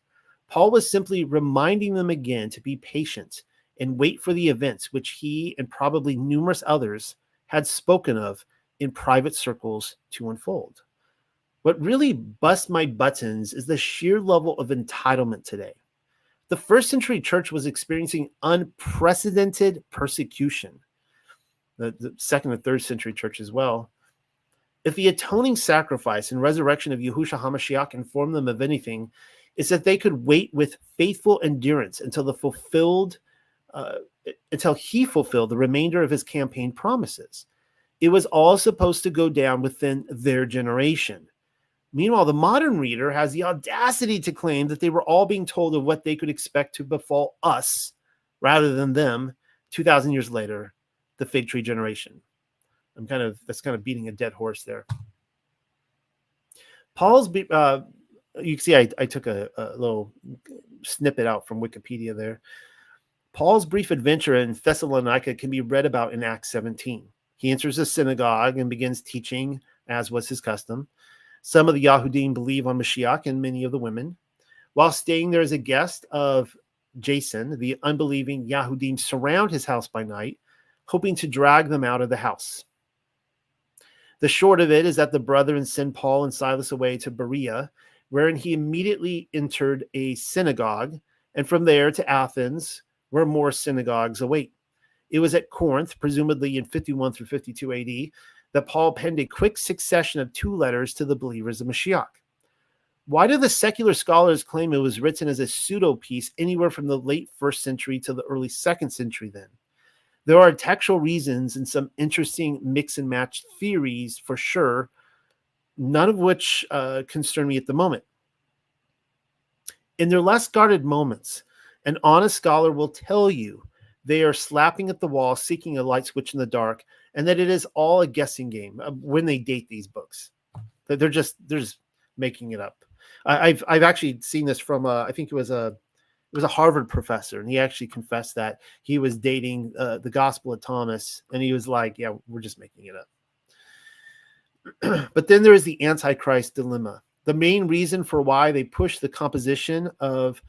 Paul was simply reminding them again to be patient and wait for the events which he and probably numerous others had spoken of in private circles to unfold. What really busts my buttons is the sheer level of entitlement today. The first century church was experiencing unprecedented persecution. The second and third century church as well. If the atoning sacrifice and resurrection of Yahushua HaMashiach informed them of anything, it's that they could wait with faithful endurance until he fulfilled the remainder of his campaign promises. It was all supposed to go down within their generation. Meanwhile, the modern reader has the audacity to claim that they were all being told of what they could expect to befall us rather than them 2,000 years later, the fig tree generation. That's kind of beating a dead horse there. Paul's, you can see I took a little snippet out from Wikipedia there. Paul's brief adventure in Thessalonica can be read about in Acts 17. He enters a synagogue and begins teaching, as was his custom. Some of the Yahudim believe on Mashiach and many of the women. While staying there as a guest of Jason, the unbelieving Yahudim surround his house by night, hoping to drag them out of the house. The short of it is that the brethren send Paul and Silas away to Berea, wherein he immediately entered a synagogue, and from there to Athens, where more synagogues await. It was at Corinth, presumably in 51 through 52 AD, that Paul penned a quick succession of 2 letters to the believers of Mashiach. Why do the secular scholars claim it was written as a pseudo-piece anywhere from the late 1st century to the early 2nd century then? There are textual reasons and some interesting mix and match theories for sure, none of which concern me at the moment. In their less guarded moments, an honest scholar will tell you they are slapping at the wall, seeking a light switch in the dark, and that it is all a guessing game when they date these books. They're just making it up. I've actually seen this from I think it was a Harvard professor, and he actually confessed that he was dating the Gospel of Thomas, and he was like, "Yeah, we're just making it up." But then there is the Antichrist dilemma. The main reason for why they push the composition of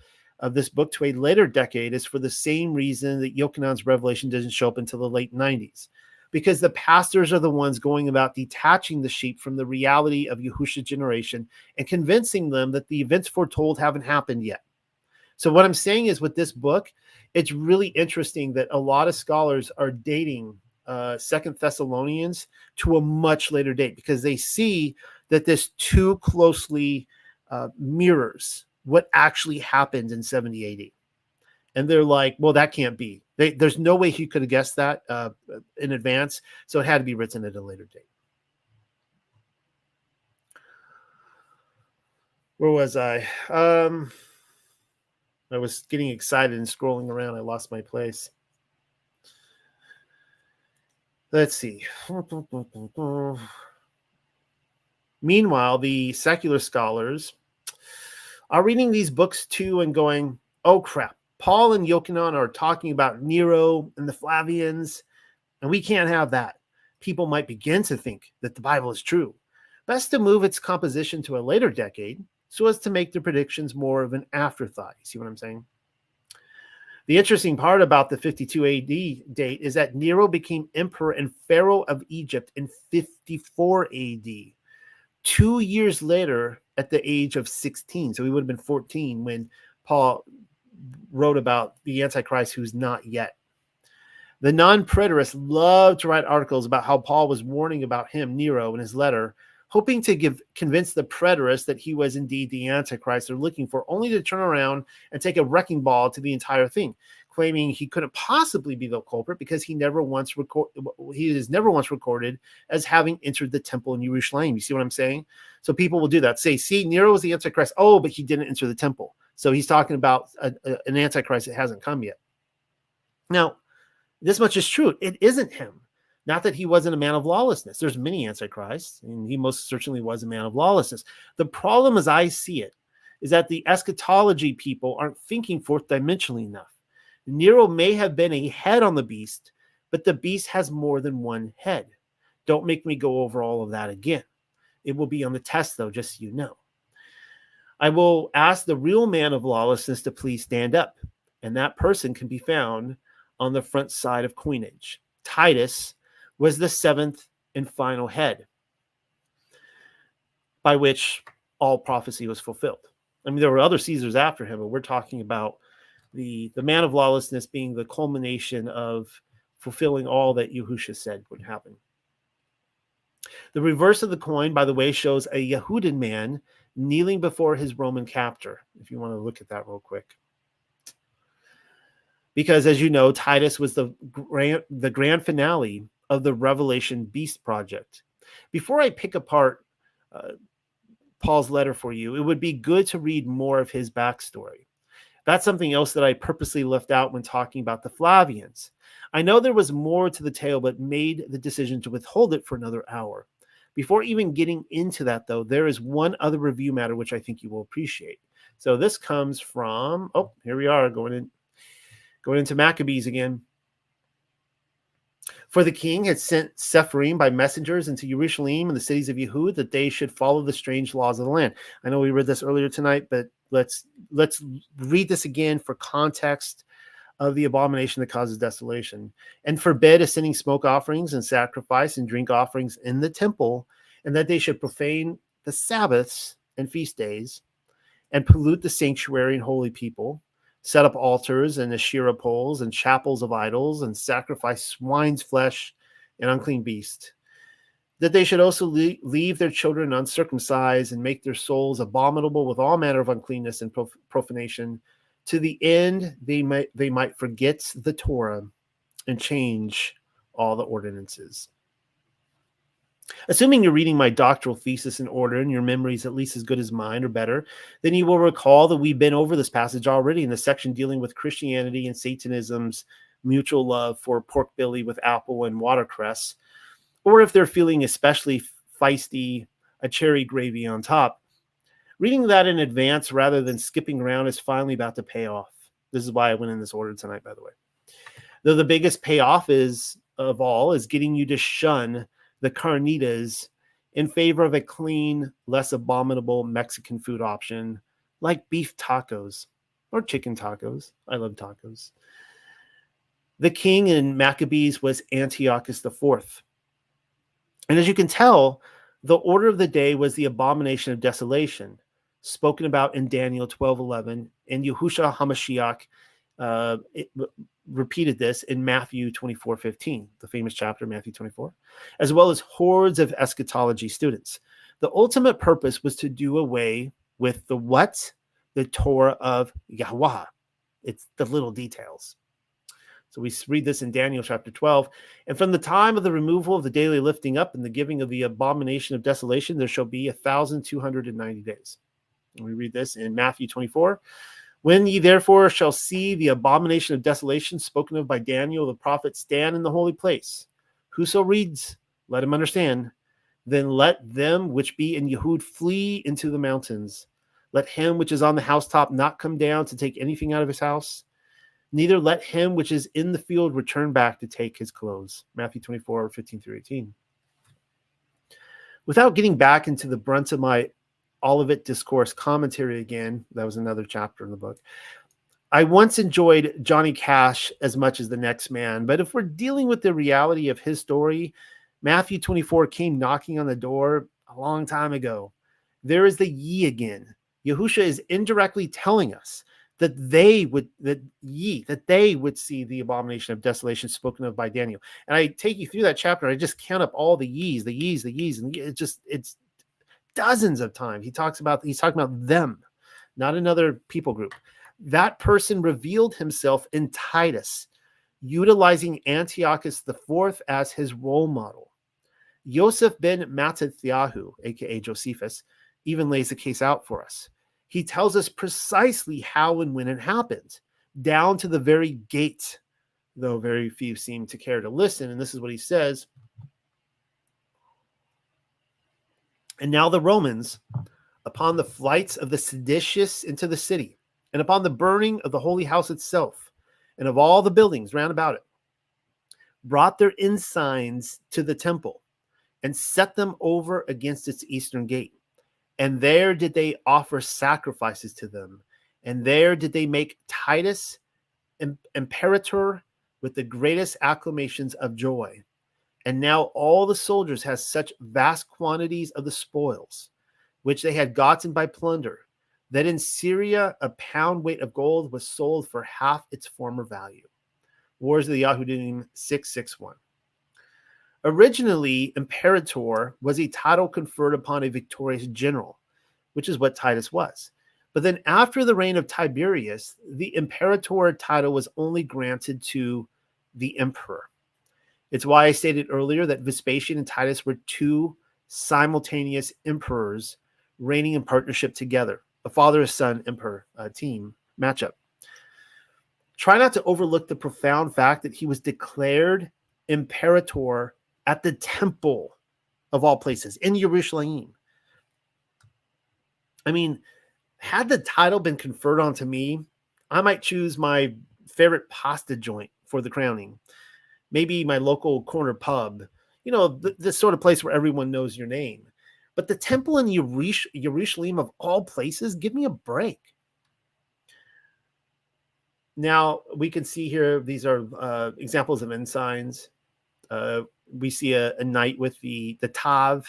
this book to a later decade is for the same reason that Yochanan's Revelation doesn't show up until the late 90s, because the pastors are the ones going about detaching the sheep from the reality of Yahushua's generation and convincing them that the events foretold haven't happened yet. So what I'm saying is, with this book, it's really interesting that a lot of scholars are dating Second Thessalonians to a much later date, because they see that this too closely mirrors what actually happened in 70 AD. And they're like, well, that can't be. There's no way he could have guessed that in advance. So it had to be written at a later date. Where was I? I was getting excited and scrolling around. I lost my place. Let's see. Meanwhile, the secular scholars are reading these books too and going, oh, crap. Paul and Yochanan are talking about Nero and the Flavians, and we can't have that. People might begin to think that the Bible is true. Best to move its composition to a later decade so as to make the predictions more of an afterthought. You see what I'm saying? The interesting part about the 52 AD date is that Nero became emperor and pharaoh of Egypt in 54 AD. 2 years later, at the age of 16. So he would have been 14 when Paul wrote about the Antichrist who's not yet. The non-preterists love to write articles about how Paul was warning about him, Nero, in his letter, hoping to convince the preterists that he was indeed the Antichrist they're looking for, only to turn around and take a wrecking ball to the entire thing, claiming he couldn't possibly be the culprit because he is never once recorded as having entered the temple in Jerusalem. You see what I'm saying? So people will do that. Say, see, Nero was the Antichrist. Oh, but he didn't enter the temple. So he's talking about an Antichrist that hasn't come yet. Now, this much is true. It isn't him. Not that he wasn't a man of lawlessness. There's many antichrists, and he most certainly was a man of lawlessness. The problem, as I see it, is that the eschatology people aren't thinking fourth dimensionally enough. Nero may have been a head on the beast, but the beast has more than one head. Don't make me go over all of that again. It will be on the test, though, just so you know. I will ask the real man of lawlessness to please stand up, and that person can be found on the front side of coinage. Titus was the seventh and final head by which all prophecy was fulfilled. I mean, there were other Caesars after him, but we're talking about the man of lawlessness being the culmination of fulfilling all that Yahushua said would happen. The reverse of the coin, by the way, shows a Yehudan man kneeling before his Roman captor, if you want to look at that real quick. Because, as you know, Titus was the grand finale of the Revelation Beast Project. Before I pick apart Paul's letter for you, it would be good to read more of his backstory. That's something else that I purposely left out when talking about the Flavians. I know there was more to the tale, but made the decision to withhold it for another hour. Before even getting into that, though, there is one other review matter which I think you will appreciate. So this comes from, here we are, going into Maccabees again. For the king had sent Sepharim by messengers into Jerusalem and the cities of Yehud that they should follow the strange laws of the land. I know we read this earlier tonight, but let's read this again for context of the abomination that causes desolation. And forbid ascending smoke offerings and sacrifice and drink offerings in the temple, and that they should profane the Sabbaths and feast days, and pollute the sanctuary and holy people, set up altars and Asherah poles and chapels of idols, and sacrifice swine's flesh and unclean beast. That they should also leave their children uncircumcised and make their souls abominable with all manner of uncleanness and profanation, to the end they might forget the Torah and change all the ordinances. Assuming you're reading my doctoral thesis in order and your memory is at least as good as mine or better, then you will recall that we've been over this passage already in the section dealing with Christianity and Satanism's mutual love for pork belly with apple and watercress, or if they're feeling especially feisty, a cherry gravy on top. Reading that in advance rather than skipping around is finally about to pay off. This is why I went in this order tonight, by the way. Though the biggest payoff of all is getting you to shun the carnitas in favor of a clean, less abominable Mexican food option like beef tacos or chicken tacos. I love tacos. The king in Maccabees was Antiochus IV. And as you can tell, the order of the day was the abomination of desolation, spoken about in Daniel 12:11, and Yahushua HaMashiach repeated this in Matthew 24:15, the famous chapter, Matthew 24, as well as hordes of eschatology students. The ultimate purpose was to do away with the what? The Torah of Yahweh. It's the little details. So we read this in Daniel chapter 12. And from the time of the removal of the daily lifting up and the giving of the abomination of desolation, there shall be 1,290 days. And we read this in Matthew 24. When ye therefore shall see the abomination of desolation spoken of by Daniel the prophet stand in the holy place, whoso reads, let him understand. Then let them which be in Yehud flee into the mountains. Let him which is on the housetop not come down to take anything out of his house. Neither let him which is in the field return back to take his clothes. Matthew 24:15-18. Without getting back into the brunt of my Olivet Discourse commentary again, that was another chapter in the book, I once enjoyed Johnny Cash as much as the next man, but if we're dealing with the reality of his story, Matthew 24 came knocking on the door a long time ago. There is the ye again. Yahusha is indirectly telling us that they would see the abomination of desolation spoken of by Daniel. And I take you through that chapter. I just count up all the ye's, and it's dozens of times. He's talking about them, not another people group. That person revealed himself in Titus, utilizing Antiochus IV as his role model. Yosef ben Mattathiahu, aka Josephus, even lays the case out for us. He tells us precisely how and when it happened, down to the very gate, though very few seem to care to listen. And this is what he says. And now the Romans, upon the flights of the seditious into the city, and upon the burning of the holy house itself, and of all the buildings round about it, brought their ensigns to the temple, and set them over against its eastern gate. And there did they offer sacrifices to them. And there did they make Titus imperator with the greatest acclamations of joy. And now all the soldiers has such vast quantities of the spoils, which they had gotten by plunder, that in Syria a pound weight of gold was sold for half its former value. Wars of the Yahudim 661. Originally, imperator was a title conferred upon a victorious general, which is what Titus was. But then after the reign of Tiberius, the imperator title was only granted to the emperor. It's why I stated earlier that Vespasian and Titus were two simultaneous emperors reigning in partnership together, a father-son emperor team matchup. Try not to overlook the profound fact that he was declared imperator at the temple of all places in Jerusalem. I mean, had the title been conferred onto me, I might choose my favorite pasta joint for the crowning. Maybe my local corner pub, the sort of place where everyone knows your name. But the temple in Jerusalem of all places, give me a break. Now, we can see here, these are examples of ensigns. We see a knight with the Tav,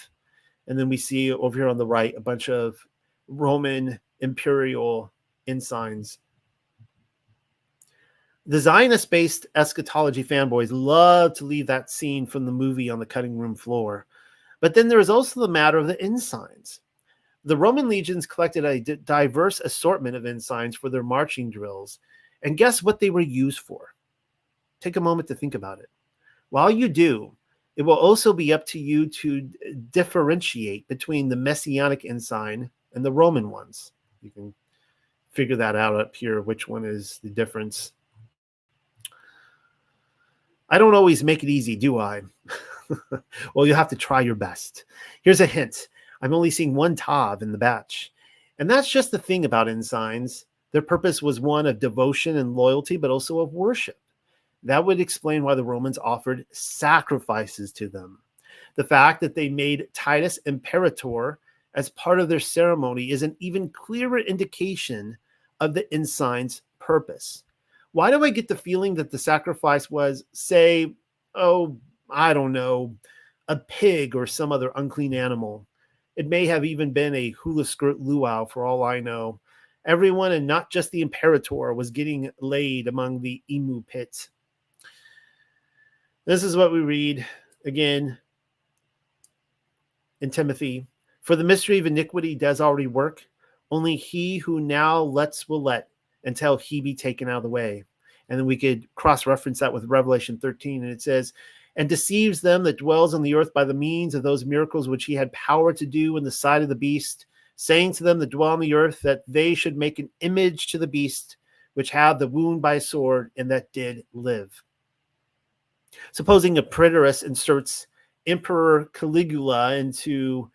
and then we see over here on the right a bunch of Roman imperial ensigns. The Zionist-based eschatology fanboys love to leave that scene from the movie on the cutting room floor. But then there is also the matter of the ensigns. The Roman legions collected a diverse assortment of ensigns for their marching drills. And guess what they were used for? Take a moment to think about it. While you do, it will also be up to you to differentiate between the Messianic ensign and the Roman ones. You can figure that out up here, which one is the difference. I don't always make it easy, do I? Well, you'll have to try your best. Here's a hint. I'm only seeing one Tav in the batch. And that's just the thing about ensigns. Their purpose was one of devotion and loyalty, but also of worship. That would explain why the Romans offered sacrifices to them. The fact that they made Titus imperator as part of their ceremony is an even clearer indication of the ensign's purpose. Why do I get the feeling that the sacrifice was, say, oh, I don't know, a pig or some other unclean animal? It may have even been a hula skirt luau, for all I know. Everyone, and not just the imperator, was getting laid among the emu pits. This is what we read again in Timothy. For the mystery of iniquity does already work. Only he who now lets will let until he be taken out of the way. And then we could cross-reference that with Revelation 13. And it says, and deceives them that dwells on the earth by the means of those miracles which he had power to do in the sight of the beast, saying to them that dwell on the earth that they should make an image to the beast, which had the wound by a sword, and that did live. Supposing a preterist inserts Emperor Caligula into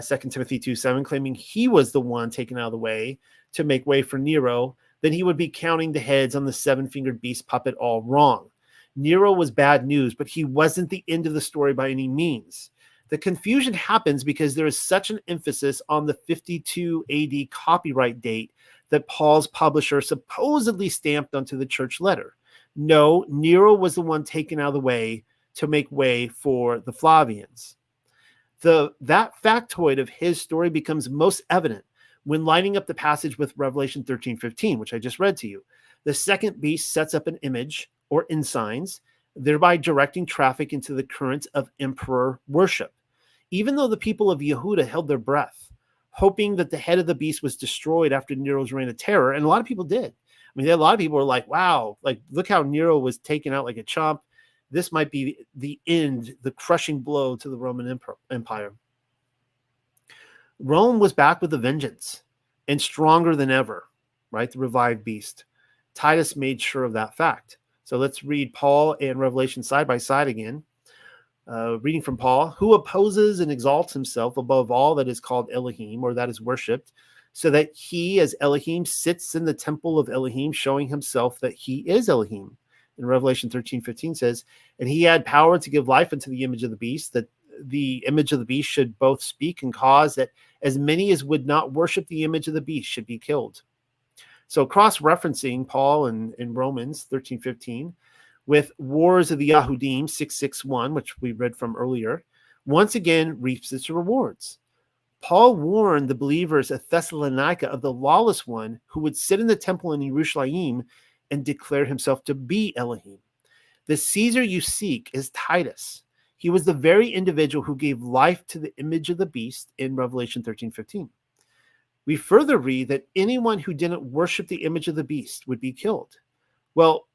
2 Timothy 2:7, claiming he was the one taken out of the way to make way for Nero, then he would be counting the heads on the seven-fingered beast puppet all wrong. Nero was bad news, but he wasn't the end of the story by any means. The confusion happens because there is such an emphasis on the 52 AD copyright date that Paul's publisher supposedly stamped onto the church letter. No, Nero was the one taken out of the way to make way for the Flavians. That factoid of his story becomes most evident when lining up the passage with Revelation 13:15, which I just read to you. The second beast sets up an image or ensigns, thereby directing traffic into the currents of emperor worship. Even though the people of Yehuda held their breath, hoping that the head of the beast was destroyed after Nero's reign of terror, and a lot of people did. I mean, a lot of people were like, wow, like, look how Nero was taken out like a chump. This might be the end, the crushing blow to the Roman Empire. Rome was back with a vengeance and stronger than ever, right? The revived beast. Titus made sure of that fact. So let's read Paul and Revelation side by side again. Reading from Paul, who opposes and exalts himself above all that is called Elohim, or that is worshipped, so that he, as Elohim, sits in the temple of Elohim, showing himself that he is Elohim. In Revelation 13:15 says, and he had power to give life unto the image of the beast, that the image of the beast should both speak and cause that as many as would not worship the image of the beast should be killed. So cross-referencing Paul in Romans 13:15 with Wars of the Yahudim 6:6-1, which we read from earlier, once again reaps its rewards. Paul warned the believers at Thessalonica of the lawless one who would sit in the temple in Jerusalem and declare himself to be Elohim. The Caesar you seek is Titus. He was the very individual who gave life to the image of the beast in Revelation 13:15. We further read that anyone who didn't worship the image of the beast would be killed. Well,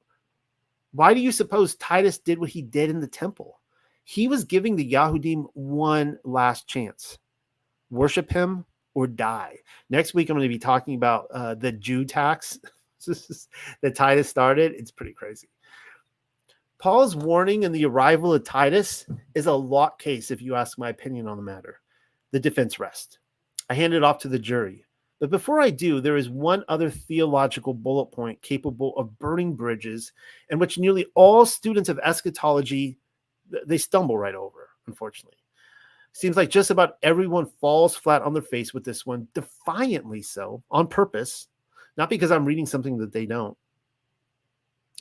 why do you suppose Titus did what he did in the temple? He was giving the Yahudim one last chance. Worship him or die. Next week, I'm going to be talking about the Jew tax that Titus started. It's pretty crazy. Paul's warning in the arrival of Titus is a lock case, if you ask my opinion on the matter. The defense rests. I hand it off to the jury. But before I do, there is one other theological bullet point capable of burning bridges, and which nearly all students of eschatology, they stumble right over, unfortunately. Seems like just about everyone falls flat on their face with this one, defiantly so, on purpose, not because I'm reading something that they don't.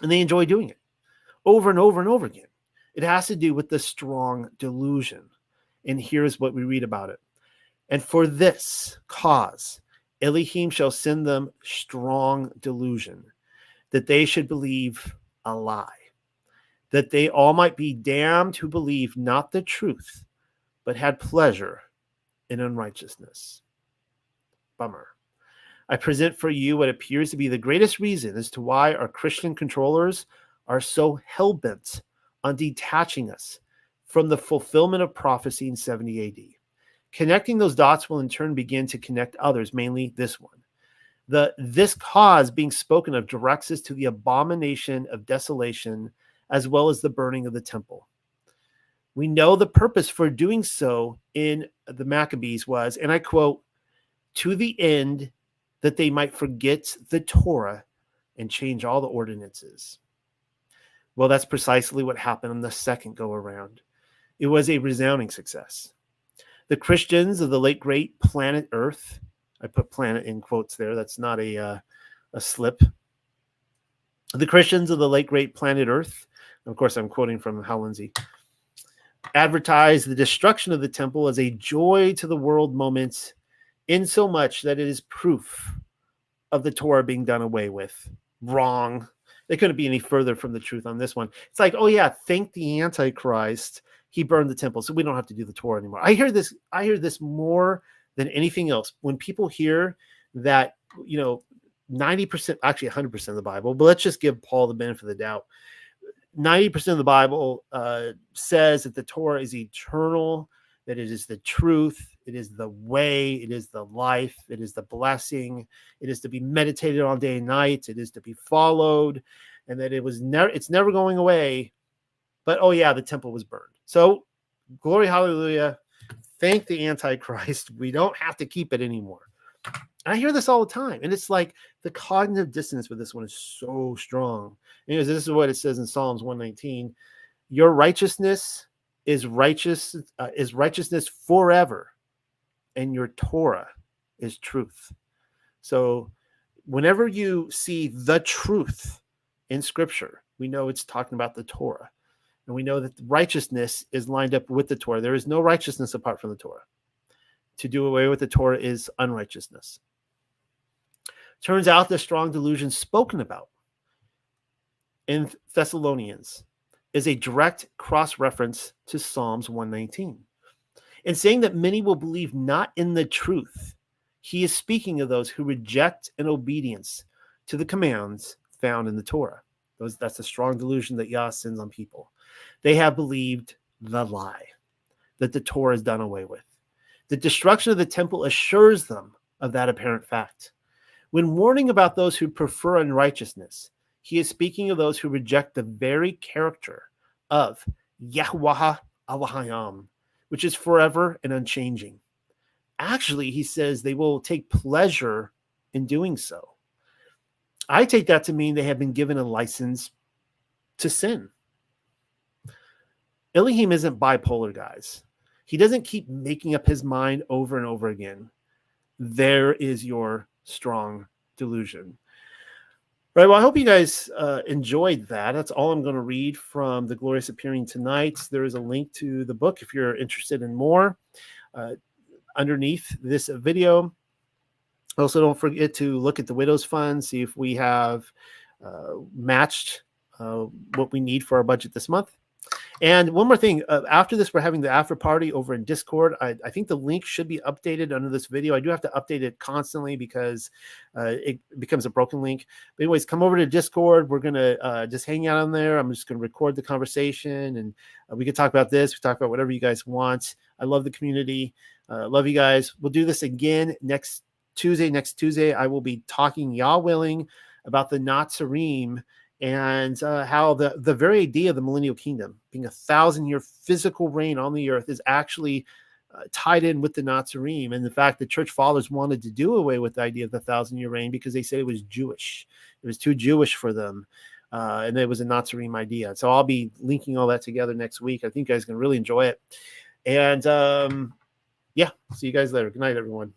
And they enjoy doing it over and over and over again. It has to do with the strong delusion. And here's what we read about it. And for this cause, Elohim shall send them strong delusion, that they should believe a lie, that they all might be damned who believe not the truth, but had pleasure in unrighteousness. Bummer. I present for you what appears to be the greatest reason as to why our Christian controllers are so hell-bent on detaching us from the fulfillment of prophecy in 70 AD. Connecting those dots will in turn begin to connect others, mainly this one. This cause being spoken of directs us to the abomination of desolation as well as the burning of the temple. We know the purpose for doing so in the Maccabees was, and I quote, to the end that they might forget the Torah and change all the ordinances. Well, that's precisely what happened on the second go-around. It was a resounding success. The Christians of the late great planet Earth, I put planet in quotes there, that's not a slip, The Christians of the late great planet Earth, of course, I'm quoting from Hal Lindsey, advertise the destruction of the temple as a joy to the world moment, in so much that it is proof of the Torah being done away with. Wrong. They couldn't be any further from the truth on this one. It's like, oh yeah, thank the Antichrist. He burned the temple, so we don't have to do the Torah anymore. I hear this more than anything else. When people hear that, 90%, actually 100% of the Bible, but let's just give Paul the benefit of the doubt. 90% of the Bible says that the Torah is eternal, that it is the truth, it is the way, it is the life, it is the blessing, it is to be meditated on day and night, it is to be followed, and that it's never going away. But oh yeah, the temple was burned. So glory, hallelujah. Thank the Antichrist. We don't have to keep it anymore. I hear this all the time, and it's like the cognitive dissonance with this one is so strong. Anyways, this is what it says in Psalms 119: "Your righteousness is righteousness forever, and your Torah is truth." So, whenever you see the truth in Scripture, we know it's talking about the Torah, and we know that righteousness is lined up with the Torah. There is no righteousness apart from the Torah. To do away with the Torah is unrighteousness. Turns out the strong delusion spoken about in Thessalonians is a direct cross-reference to Psalms 119. In saying that many will believe not in the truth, he is speaking of those who reject an obedience to the commands found in the Torah. That's the strong delusion that Yah sends on people. They have believed the lie that the Torah is done away with. The destruction of the temple assures them of that apparent fact. When warning about those who prefer unrighteousness, he is speaking of those who reject the very character of Yahweh Elohim, which is forever and unchanging. Actually, he says they will take pleasure in doing so. I take that to mean they have been given a license to sin. Elohim isn't bipolar, guys. He doesn't keep making up his mind over and over again. There is your strong delusion. Right. Well, I hope you guys enjoyed that. That's all I'm going to read from The Glorious Appearing Tonight. There is a link to the book if you're interested in more underneath this video. Also, don't forget to look at the Widows Fund, see if we have matched what we need for our budget this month. And one more thing, after this, we're having the after party over in Discord. I think the link should be updated under this video. I do have to update it constantly because it becomes a broken link. But anyways, come over to Discord. We're going to just hang out on there. I'm just going to record the conversation, and we can talk about this. We talk about whatever you guys want. I love the community. Love you guys. We'll do this again next Tuesday. Next Tuesday, I will be talking, Yah willing, about the Nazarene and how the very idea of the millennial kingdom being 1,000-year physical reign on the earth is actually tied in with the Nazarene. And the fact that church fathers wanted to do away with the idea of the 1,000-year reign because they said it was Jewish. It was too Jewish for them. And it was a Nazarene idea. So I'll be linking all that together next week. I think you guys can really enjoy it. And yeah, see you guys later. Good night, everyone.